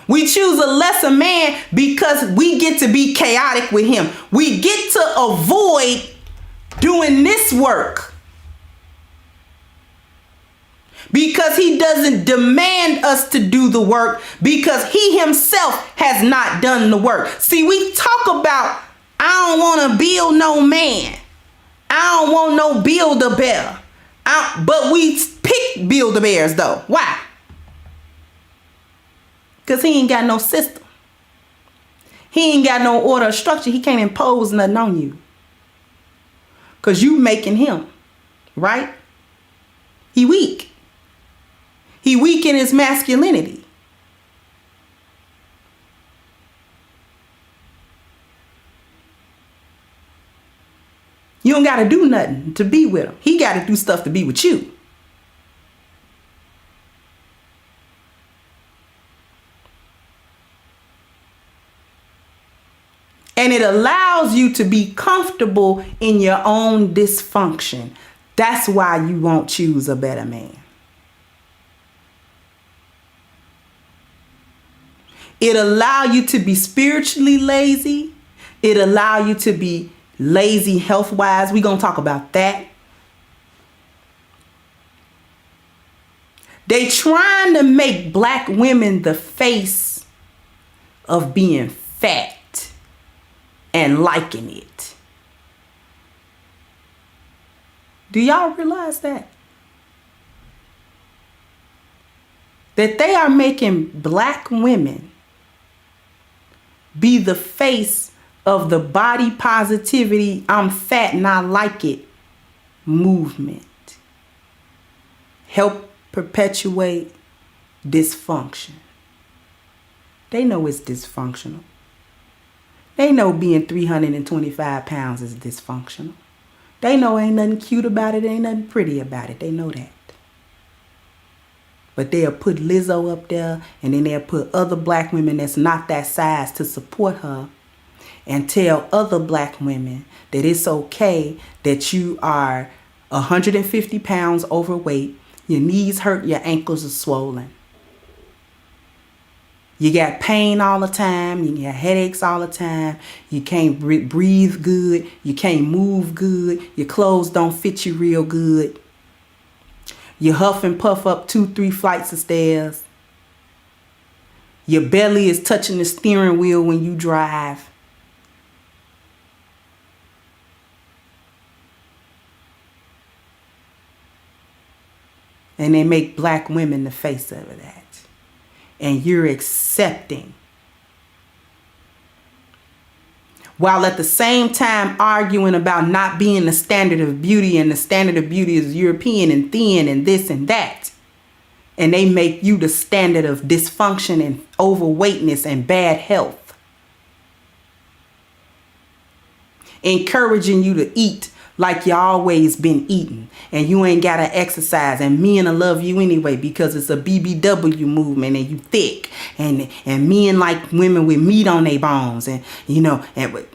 We choose a lesser man because we get to be chaotic with him. We get to avoid doing this work because he doesn't demand us to do the work, because he himself has not done the work. See, we talk about, I don't want to build no man. I don't want no Build-A-Bear. But we pick Build-A-Bears though. Why? Because he ain't got no system. He ain't got no order or structure. He can't impose nothing on you. Because you making him. Right? He weak. He weak in his masculinity. You don't got to do nothing to be with him. He got to do stuff to be with you. And it allows you to be comfortable in your own dysfunction. That's why you won't choose a better man. It allows you to be spiritually lazy. It allows you to be lazy health-wise. We're going to talk about that. They trying to make black women the face of being fat and liking it. Do y'all realize that? That they are making black women be the face of the body positivity, I'm fat and I like it movement. Help perpetuate dysfunction. They know it's dysfunctional. They know being 325 pounds is dysfunctional. They know ain't nothing cute about it, ain't nothing pretty about it. They know that. But they'll put Lizzo up there, and then they'll put other black women that's not that size to support her, and tell other black women that it's okay that you are 150 pounds overweight, your knees hurt, your ankles are swollen. You got pain all the time, you got headaches all the time, you can't breathe good, you can't move good, your clothes don't fit you real good. You huff and puff up 2-3 flights of stairs. Your belly is touching the steering wheel when you drive. And they make black women the face of that. And you're accepting. While at the same time arguing about not being the standard of beauty, and the standard of beauty is European and thin and this and that. And they make you the standard of dysfunction and overweightness and bad health. Encouraging you to eat like you always been eating, and you ain't gotta exercise, and men will love you anyway because it's a BBW movement and you thick, and men like women with meat on their bones, and you know, and with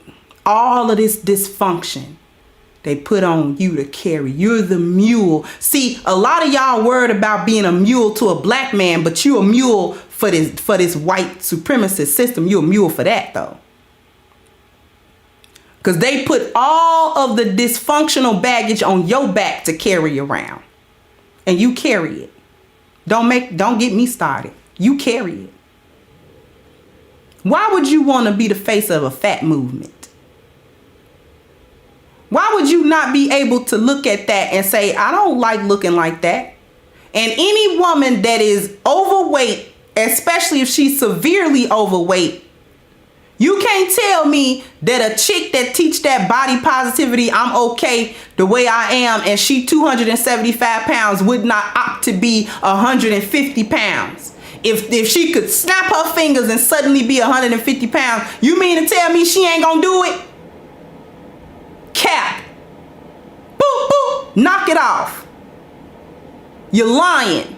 all of this dysfunction they put on you to carry. You're the mule. See, a lot of y'all worried about being a mule to a black man, but you a mule for this white supremacist system. You're a mule for that though. Because they put all of the dysfunctional baggage on your back to carry around. And you carry it. Don't get me started. You carry it. Why would you want to be the face of a fat movement? Why would you not be able to look at that and say, I don't like looking like that? And any woman that is overweight, especially if she's severely overweight, you can't tell me that a chick that teach that body positivity, I'm okay the way I am, and she 275 pounds would not opt to be 150 pounds. If she could snap her fingers and suddenly be 150 pounds, you mean to tell me she ain't gonna do it? Cap. Boop, boop. Knock it off. You're lying.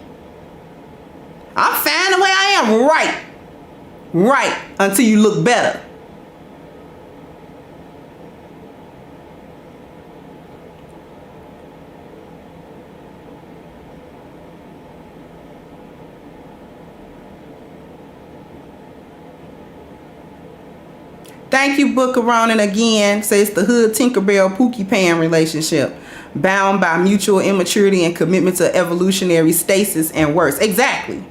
I'm fine the way I am. Right. Right, until you look better. Thank you, Booker Ronan again. Says the hood Tinkerbell Pookie Pan relationship, bound by mutual immaturity and commitment to evolutionary stasis and worse. Exactly.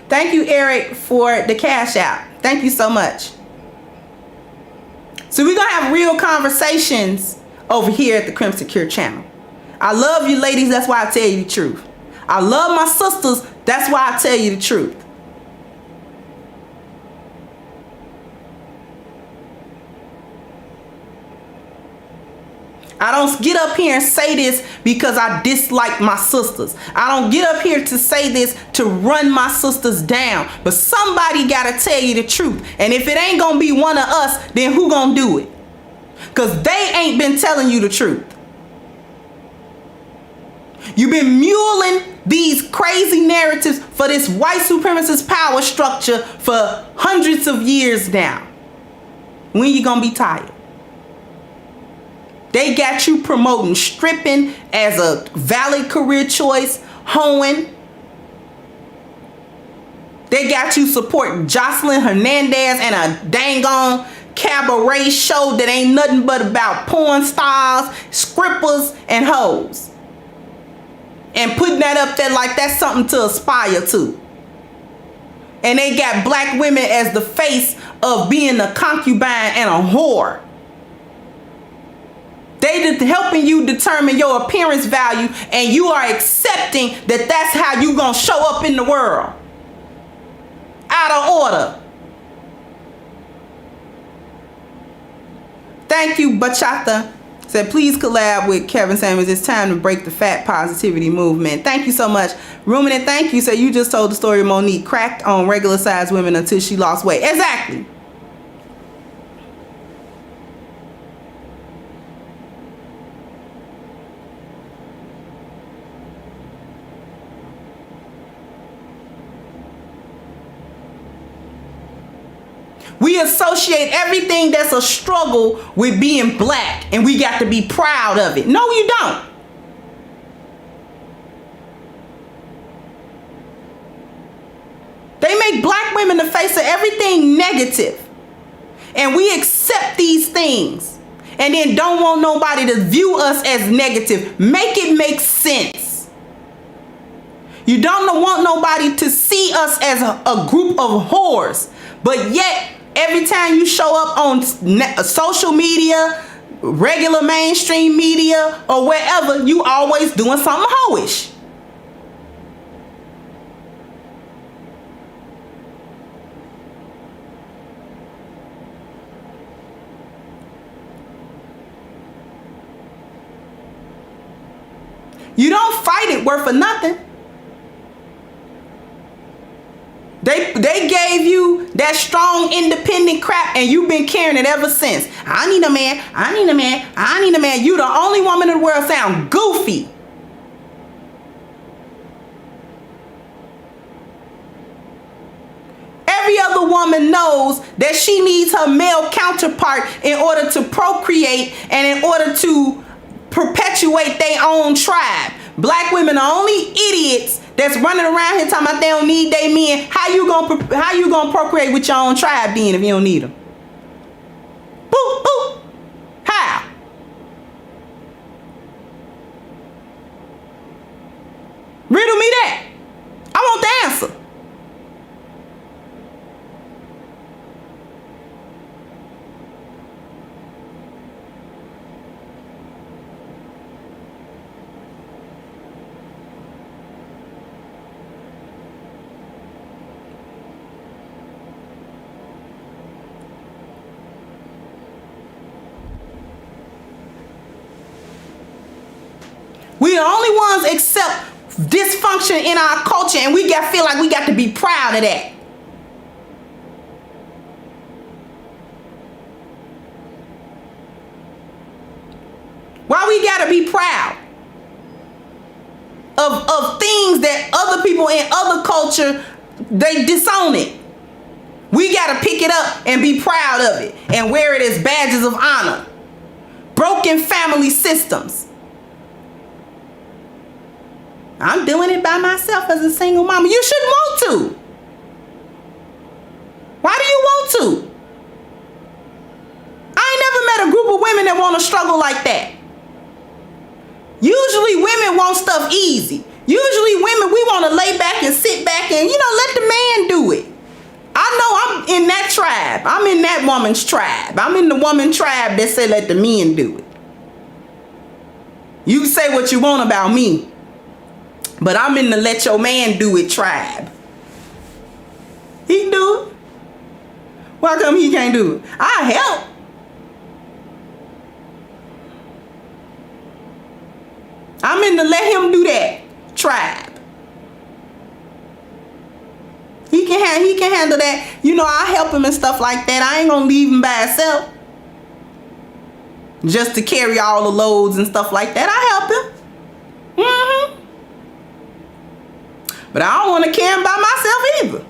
Thank you, Eric, for the cash out. Thank you so much. So we're going to have real conversations over here at the Crimson Cure channel. I love you ladies. That's why I tell you the truth. I love my sisters. That's why I tell you the truth. I don't get up here and say this because I dislike my sisters. I don't get up here to say this to run my sisters down. But somebody got to tell you the truth. And if it ain't going to be one of us, then who going to do it? Because they ain't been telling you the truth. You've been muling these crazy narratives for this white supremacist power structure for hundreds of years now. When you gonna be tired? They got you promoting stripping as a valid career choice, hoeing. They got you supporting Jocelyn Hernandez and a dang on cabaret show that ain't nothing but about porn stars, strippers, and hoes. And putting that up there like that's something to aspire to. And they got black women as the face of being a concubine and a whore. They just helping you determine your appearance value, and you are accepting that that's how you gonna show up in the world. Out of order. Thank you, Bachata. Said, please collab with Kevin Samuels. It's time to break the fat positivity movement. Thank you so much. Ruminant, thank you. Said, you just told the story of Monique cracked on regular sized women until she lost weight. Exactly. We associate everything that's a struggle with being black, and we got to be proud of it. No, you don't. They make black women the face of everything negative, and we accept these things and then don't want nobody to view us as negative. Make it make sense. You don't want nobody to see us as a group of whores, but yet every time you show up on social media, regular mainstream media, or wherever, you always doing something hoish. You don't fight it worth of nothing. They gave you that strong, independent crap, and you've been carrying it ever since. I need a man. I need a man. I need a man. You the only woman in the world sound goofy. Every other woman knows that she needs her male counterpart in order to procreate and in order to perpetuate their own tribe. Black women are only idiots that's running around here talking about they don't need they men. How you gonna procreate with your own tribe then if you don't need them? Boop, boop. How? Riddle me that. I want the answer. We the only ones accept dysfunction in our culture, and we feel like we got to be proud of that. Why we got to be proud of things that other people in other culture, they disown it. We got to pick it up and be proud of it and wear it as badges of honor. Broken family systems. I'm doing it by myself as a single mama. You shouldn't want to. Why do you want to? I ain't never met a group of women that want to struggle like that. Usually women want stuff easy. Usually women, we want to lay back and sit back and, let the man do it. I know I'm in that tribe. I'm in that woman's tribe. I'm in the woman tribe that say let the men do it. You can say what you want about me, but I'm in the let your man do it tribe. He can do it. Why come he can't do it? I help. I'm in the let him do that tribe. He can handle that. I help him and stuff like that. I ain't gonna leave him by himself just to carry all the loads and stuff like that. I help him. But I don't want to carry them by myself either.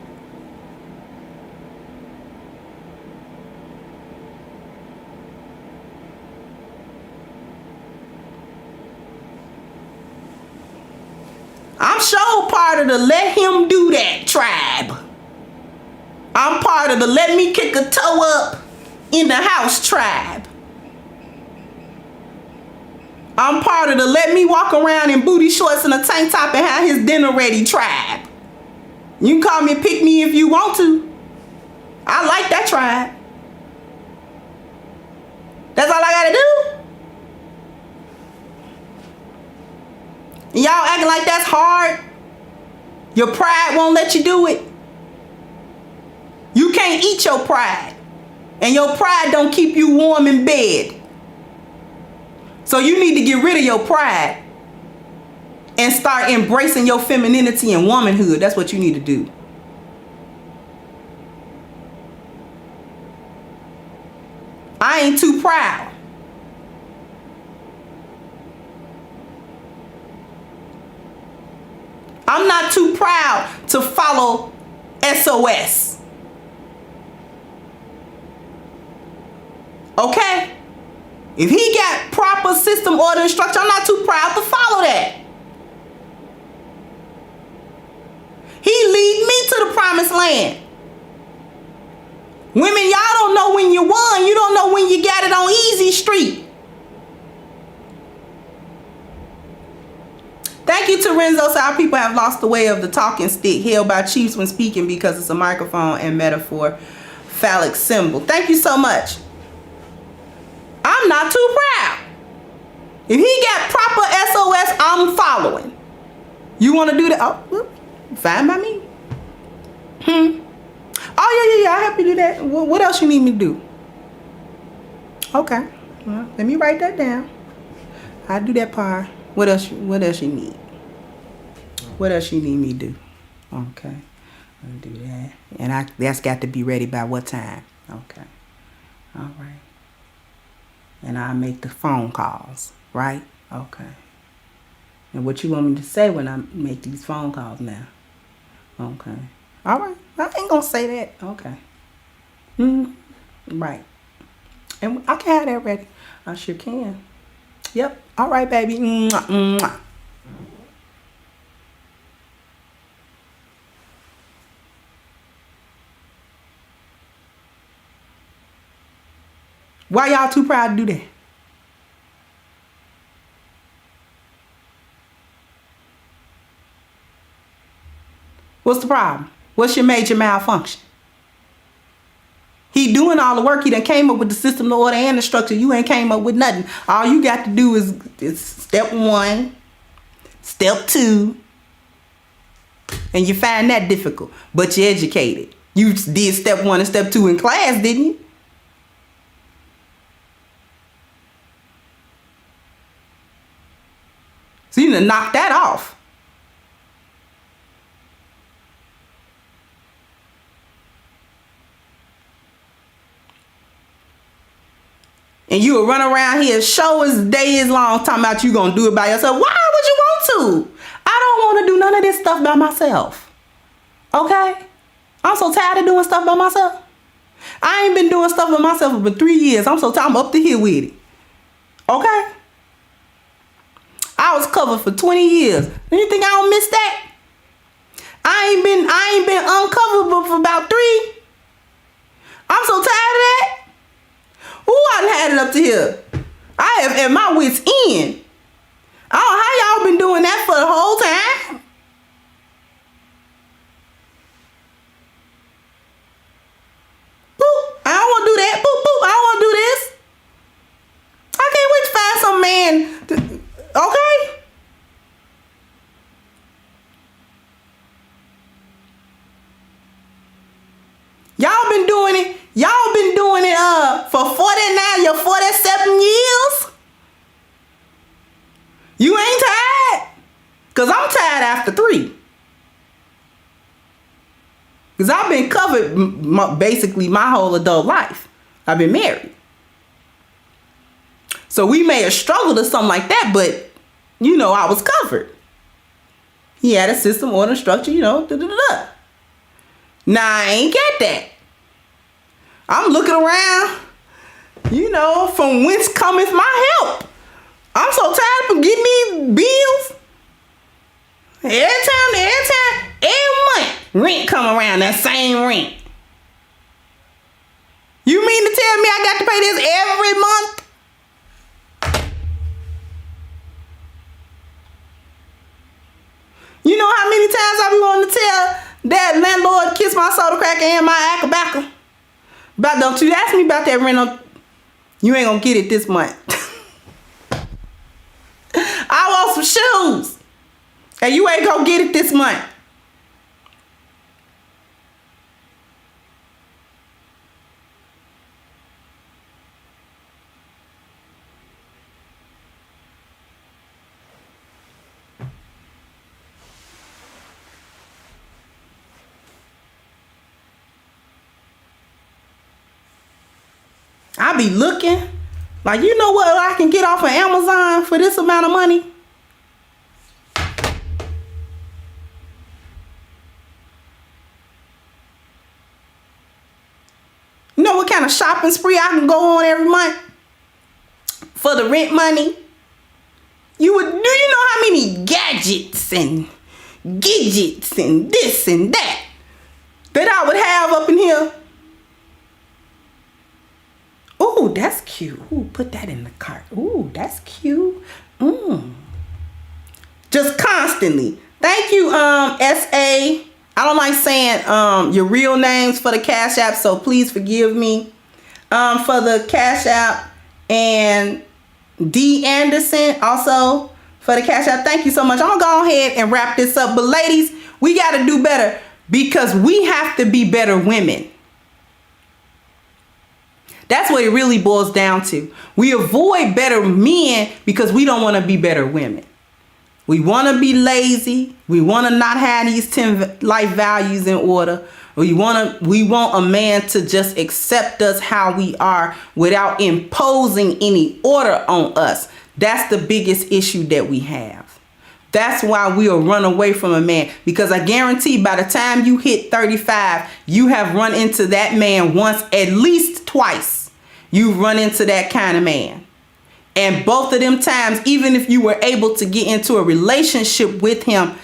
I'm sure part of the let him do that tribe. I'm part of the let me kick a toe up in the house tribe. I'm part of the let me walk around in booty shorts and a tank top and have his dinner ready tribe. You can call me pick me if you want to. I like that tribe. That's all I gotta do. And y'all acting like that's hard. Your pride won't let you do it. You can't eat your pride. And your pride don't keep you warm in bed. So you need to get rid of your pride and start embracing your femininity and womanhood. That's what you need to do. I ain't too proud. I'm not too proud to follow SOS. Okay? If he got proper system, order, and structure, I'm not too proud to follow that. He lead me to the promised land. Women, y'all don't know when you won. You don't know when you got it on easy street. Thank you to Renzo. So our people have lost the way of the talking stick held by chiefs when speaking because it's a microphone and metaphor phallic symbol. Thank you so much. I'm not too proud. If he got proper SOS, I'm following. You want to do that? Oh, fine by me. Oh, yeah. I'll help you do that. What else you need me to do? Okay. Well, let me write that down. I'll do that part. What else you need? What else you need me to do? Okay. I'll do that. And that's got to be ready by what time? Okay. All right. And I make the phone calls, right? Okay. And what you want me to say when I make these phone calls now? Okay. All right. I ain't gonna say that. Okay. Right. And I can have that ready. I sure can. Yep. All right, baby. Mwah, mwah. Why y'all too proud to do that? What's the problem? What's your major malfunction? He doing all the work. He done came up with the system, the order, and the structure. You ain't came up with nothing. All you got to do is step 1, step 2, and you find that difficult. But you're educated. You did step 1 and step 2 in class, didn't you? So you need to knock that off. And you will run around here, show as day is long, talking about you gonna do it by yourself. Why would you want to? I don't want to do none of this stuff by myself. Okay? I'm so tired of doing stuff by myself. I ain't been doing stuff by myself for 3 years. I'm so tired. I'm up to here with it. Okay? I was covered for 20 years. Do you think I don't miss that? I ain't been uncoverable for about 3. I'm so tired of that. Ooh, I done had it up to here. I have at my wit's end. I don't know how y'all been doing that for the whole time. Boop. I don't want to do that. Boop, boop. I don't want to do this. I can't wait to find some man. Okay? Y'all been doing it. Y'all been doing it for 49, your 47 years. You ain't tired? Because I'm tired after 3. Because I've been covered basically my whole adult life. I've been married. So we may have struggled or something like that, but, you know, I was covered. He had a system, order, structure, you know, Now, I ain't get that. I'm looking around, you know, from whence cometh my help. I'm so tired of getting me bills. Every month, rent come around, that same rent. You mean to tell me I got to pay this every month? You know how many times I be wanting to tell that landlord kiss my soda cracker and my acabacca? But don't you ask me about that rent. You ain't gonna get it this month. I want some shoes. And you ain't gonna get it this month. I be looking like, you know what I can get off of Amazon for this amount of money? You know what kind of shopping spree I can go on every month for the rent money? Do you know how many gadgets and gadgets and this and that I would have up in here? Ooh, that's cute. Ooh, put that in the cart. Ooh, that's cute. Just constantly. Thank you, SA. I don't like saying your real names for the Cash App, so please forgive me. For the Cash App, and D Anderson also for the Cash App. Thank you so much. I'm gonna go ahead and wrap this up. But ladies, we gotta do better because we have to be better women. That's what it really boils down to. We avoid better men because we don't want to be better women. We want to be lazy. We want to not have these 10 life values in order. We want a man to just accept us how we are without imposing any order on us. That's the biggest issue that we have. That's why we'll run away from a man, because I guarantee by the time you hit 35, you have run into that man once, at least twice. You've run into that kind of man. And both of them times, even if you were able to get into a relationship with him,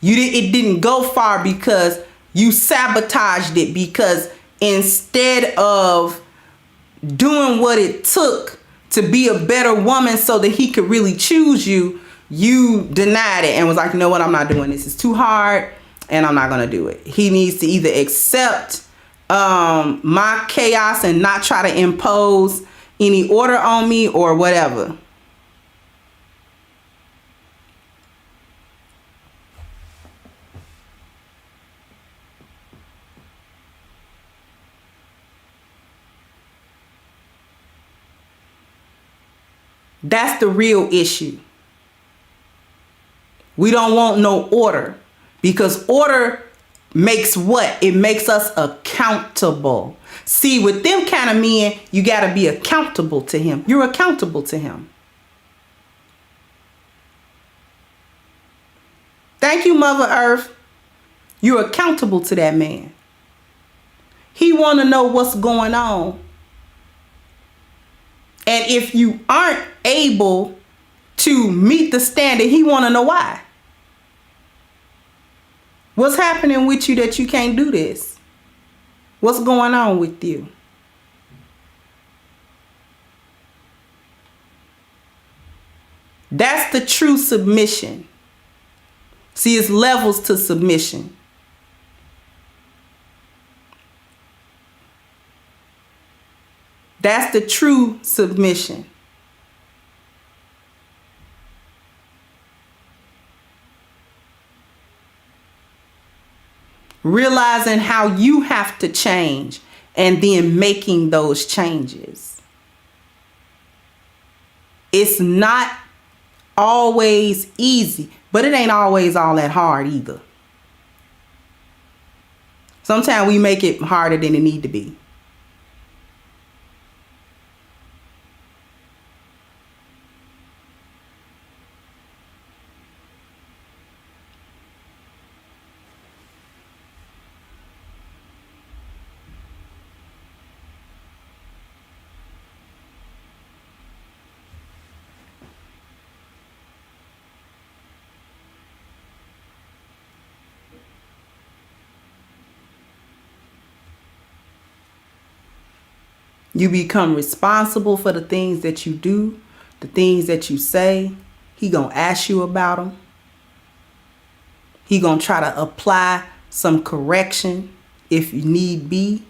it didn't go far because you sabotaged it, because instead of doing what it took to be a better woman so that he could really choose you, you denied it and was like, you know what, I'm not doing this. It's too hard and I'm not going to do it. He needs to either accept my chaos and not try to impose any order on me or whatever. That's the real issue. We don't want no order, because order makes what? It makes us accountable. See, with them kind of men, you got to be accountable to him. You're accountable to him. Thank you, Mother Earth. You're accountable to that man. He want to know what's going on. And if you aren't able to meet the standard, he want to know why. What's happening with you that you can't do this? What's going on with you? That's the true submission. See, it's levels to submission. That's the true submission. Realizing how you have to change and then making those changes. It's not always easy, but it ain't always all that hard either. Sometimes we make it harder than it need to be. You become responsible for the things that you do, the things that you say. He gonna ask you about them. He gonna try to apply some correction if you need be.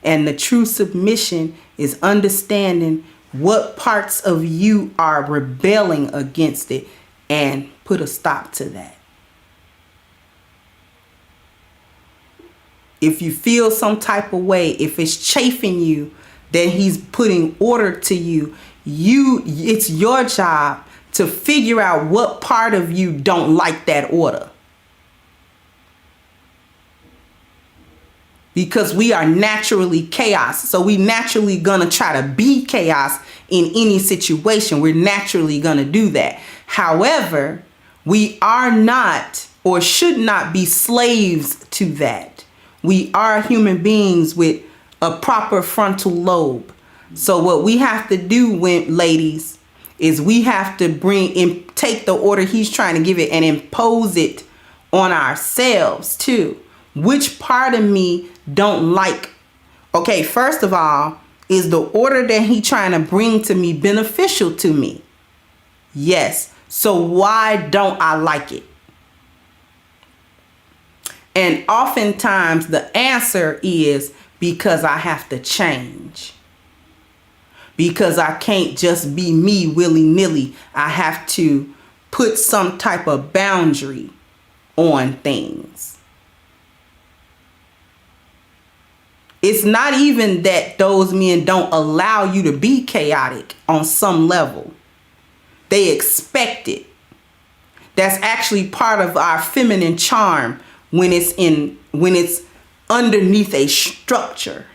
And the true submission is understanding what parts of you are rebelling against it and put a stop to that. If you feel some type of way, if it's chafing you, then he's putting order to you. It's your job to figure out what part of you don't like that order. Because we are naturally chaos. So we naturally gonna try to be chaos in any situation. We're naturally gonna do that. However, we are not or should not be slaves to that. We are human beings with a proper frontal lobe. So what we have to do, ladies, is we have to take the order he's trying to give it and impose it on ourselves too. Which part of me don't like? Okay, first of all, is the order that he trying to bring to me beneficial to me? Yes. So why don't I like it? And oftentimes the answer is because I have to change. Because I can't just be me willy-nilly. I have to put some type of boundary on things. It's not even that those men don't allow you to be chaotic on some level. They expect it. That's actually part of our feminine charm when it's underneath a structure.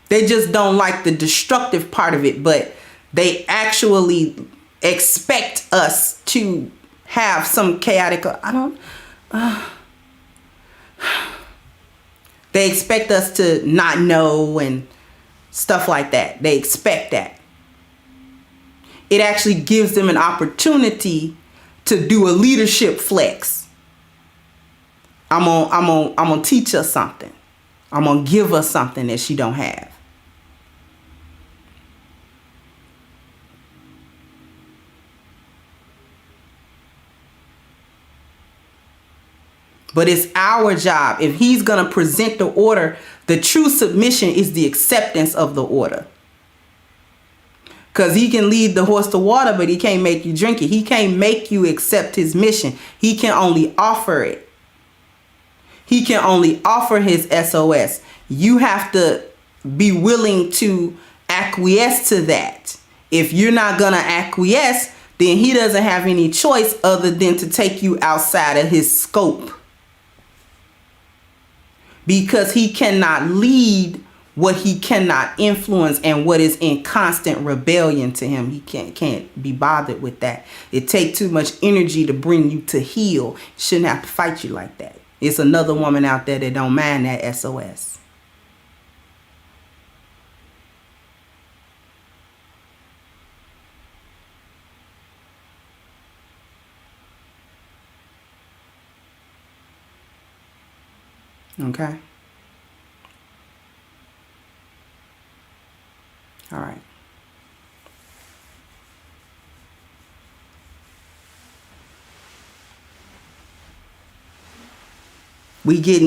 They just don't like the destructive part of it, but they actually expect us to have some chaotic, they expect us to not know and stuff like that. They expect that. It actually gives them an opportunity to do a leadership flex. I'm gonna teach us something. I'm gonna give us something that she don't have. But it's our job. If he's going to present the order, the true submission is the acceptance of the order. Because he can lead the horse to water, but he can't make you drink it. He can't make you accept his mission. He can only offer it. He can only offer his SOS. You have to be willing to acquiesce to that. If you're not going to acquiesce, then he doesn't have any choice other than to take you outside of his scope. Because he cannot lead what he cannot influence and what is in constant rebellion to him. He can't be bothered with that. It takes too much energy to bring you to heal. Shouldn't have to fight you like that. It's another woman out there that don't mind that SOS. Okay. All right. We get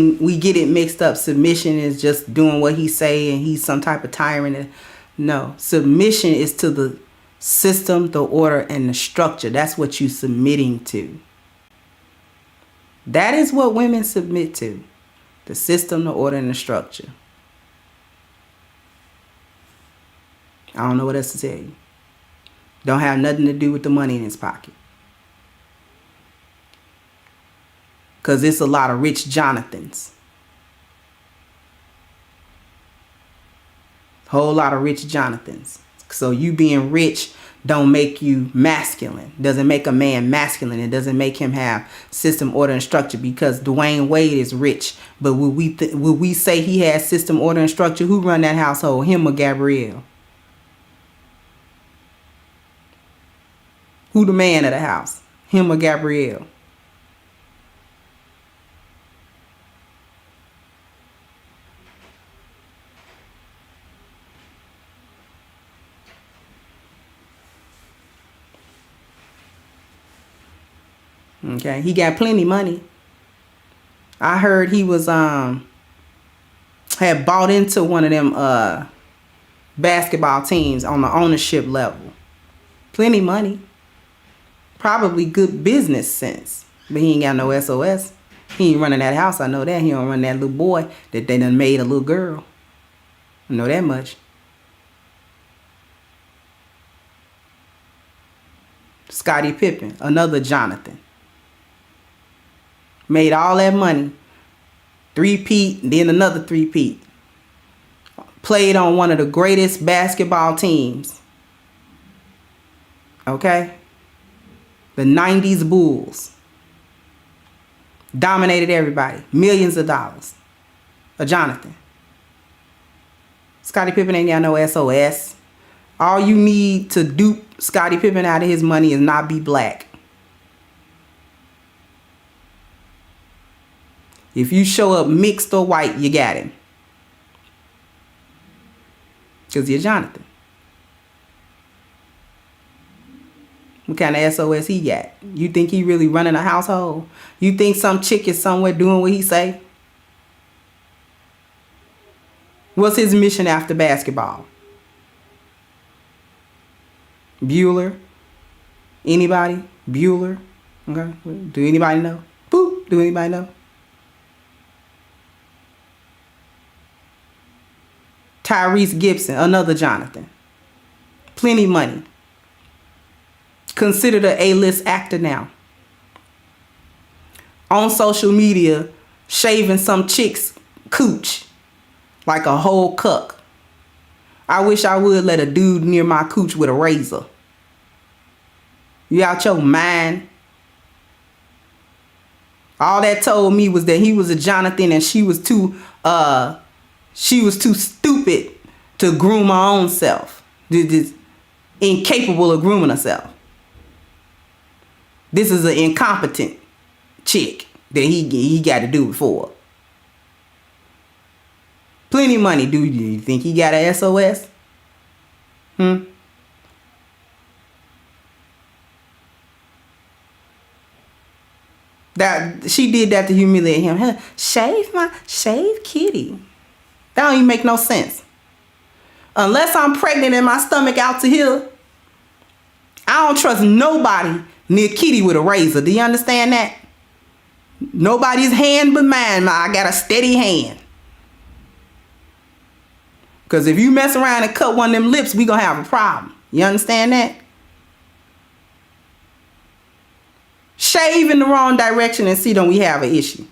it mixed up. Submission is just doing what he say and he's some type of tyrant. No, submission is to the system, the order, and the structure. That's what you submitting to. That is what women submit to. The system, the order, and the structure. I don't know what else to tell you. Don't have nothing to do with the money in his pocket. Because it's a lot of rich Jonathans. Whole lot of rich Jonathans. So you being rich don't make you masculine. Doesn't make a man masculine. It doesn't make him have system, order, and structure, because Dwayne Wade is rich. But would we say he has system, order, and structure? Who run that household? Him or Gabrielle? Who the man of the house? Him or Gabrielle? Okay, he got plenty money. I heard he was had bought into one of them basketball teams on the ownership level. Plenty money. Probably good business sense. But he ain't got no SOS. He ain't running that house, I know that. He don't run that little boy that they done made a little girl. I know that much. Scottie Pippen, another Jonathan. Made all that money. 3-peat, then another 3-peat. Played on one of the greatest basketball teams. Okay? The 90s Bulls. Dominated everybody. Millions of dollars. A Jonathan. Scottie Pippen ain't got no SOS. All you need to dupe Scottie Pippen out of his money is not be black. If you show up mixed or white, you got him. Because you're Jonathan. What kind of SOS he got? You think he really running a household? You think some chick is somewhere doing what he say? What's his mission after basketball? Bueller? Anybody? Bueller? Okay. Do anybody know? Boop. Do anybody know? Tyrese Gibson, another Jonathan. Plenty money. Considered an A-list actor now. On social media, shaving some chick's cooch like a whole cuck. I wish I would let a dude near my cooch with a razor. You out your mind? All that told me was that he was a Jonathan and she was too stupid to groom her own self. Just incapable of grooming herself. This is an incompetent chick that he got to do it for. Plenty money, dude. You think he got a SOS? That she did that to humiliate him. Shave kitty. That don't even make no sense. Unless I'm pregnant and my stomach out to here, I don't trust nobody near kitty with a razor. Do you understand that? Nobody's hand but mine. I got a steady hand. Because if you mess around and cut one of them lips, we gonna have a problem. You understand that? Shave in the wrong direction and see, don't we have an issue?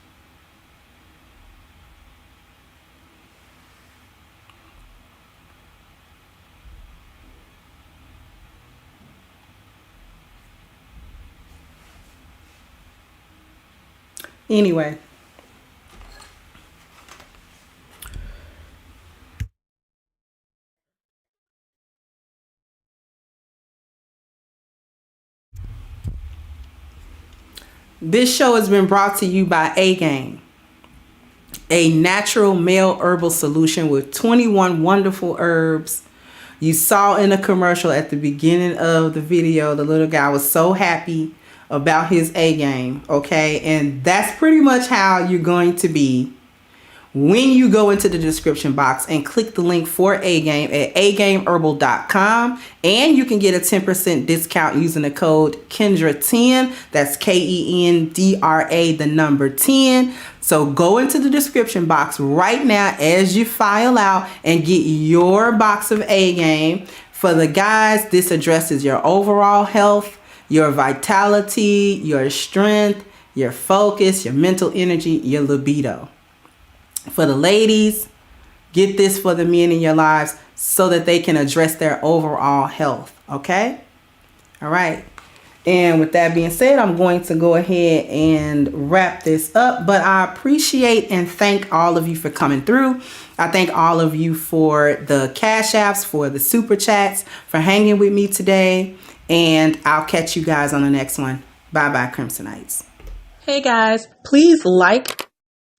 Anyway. This show has been brought to you by A-Game, a natural male herbal solution with 21 wonderful herbs. You saw in the commercial at the beginning of the video, the little guy was so happy about his A-Game, okay? And that's pretty much how you're going to be when you go into the description box and click the link for A-Game at agameherbal.com, and you can get a 10% discount using the code Kendra10. That's Kendra, the number 10. So go into the description box right now as you file out and get your box of A-Game. For the guys, this addresses your overall health, your vitality, your strength, your focus, your mental energy, your libido. For the ladies, get this for the men in your lives so that they can address their overall health. Okay? All right. And with that being said, I'm going to go ahead and wrap this up. But I appreciate and thank all of you for coming through. I thank all of you for the cash apps, for the super chats, for hanging with me today. And I'll catch you guys on the next one. Bye-bye, Crimsonites. Hey guys, please like,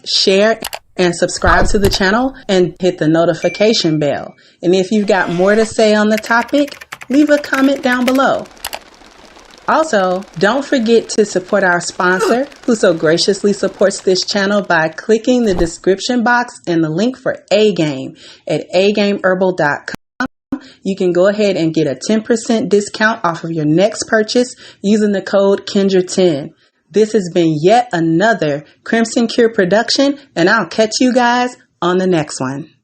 share, and subscribe to the channel and hit the notification bell. And if you've got more to say on the topic, leave a comment down below. Also, don't forget to support our sponsor, who so graciously supports this channel by clicking the description box and the link for A-Game at agameherbal.com. You can go ahead and get a 10% discount off of your next purchase using the code Kendra10. This has been yet another Crimson Cure production, and I'll catch you guys on the next one.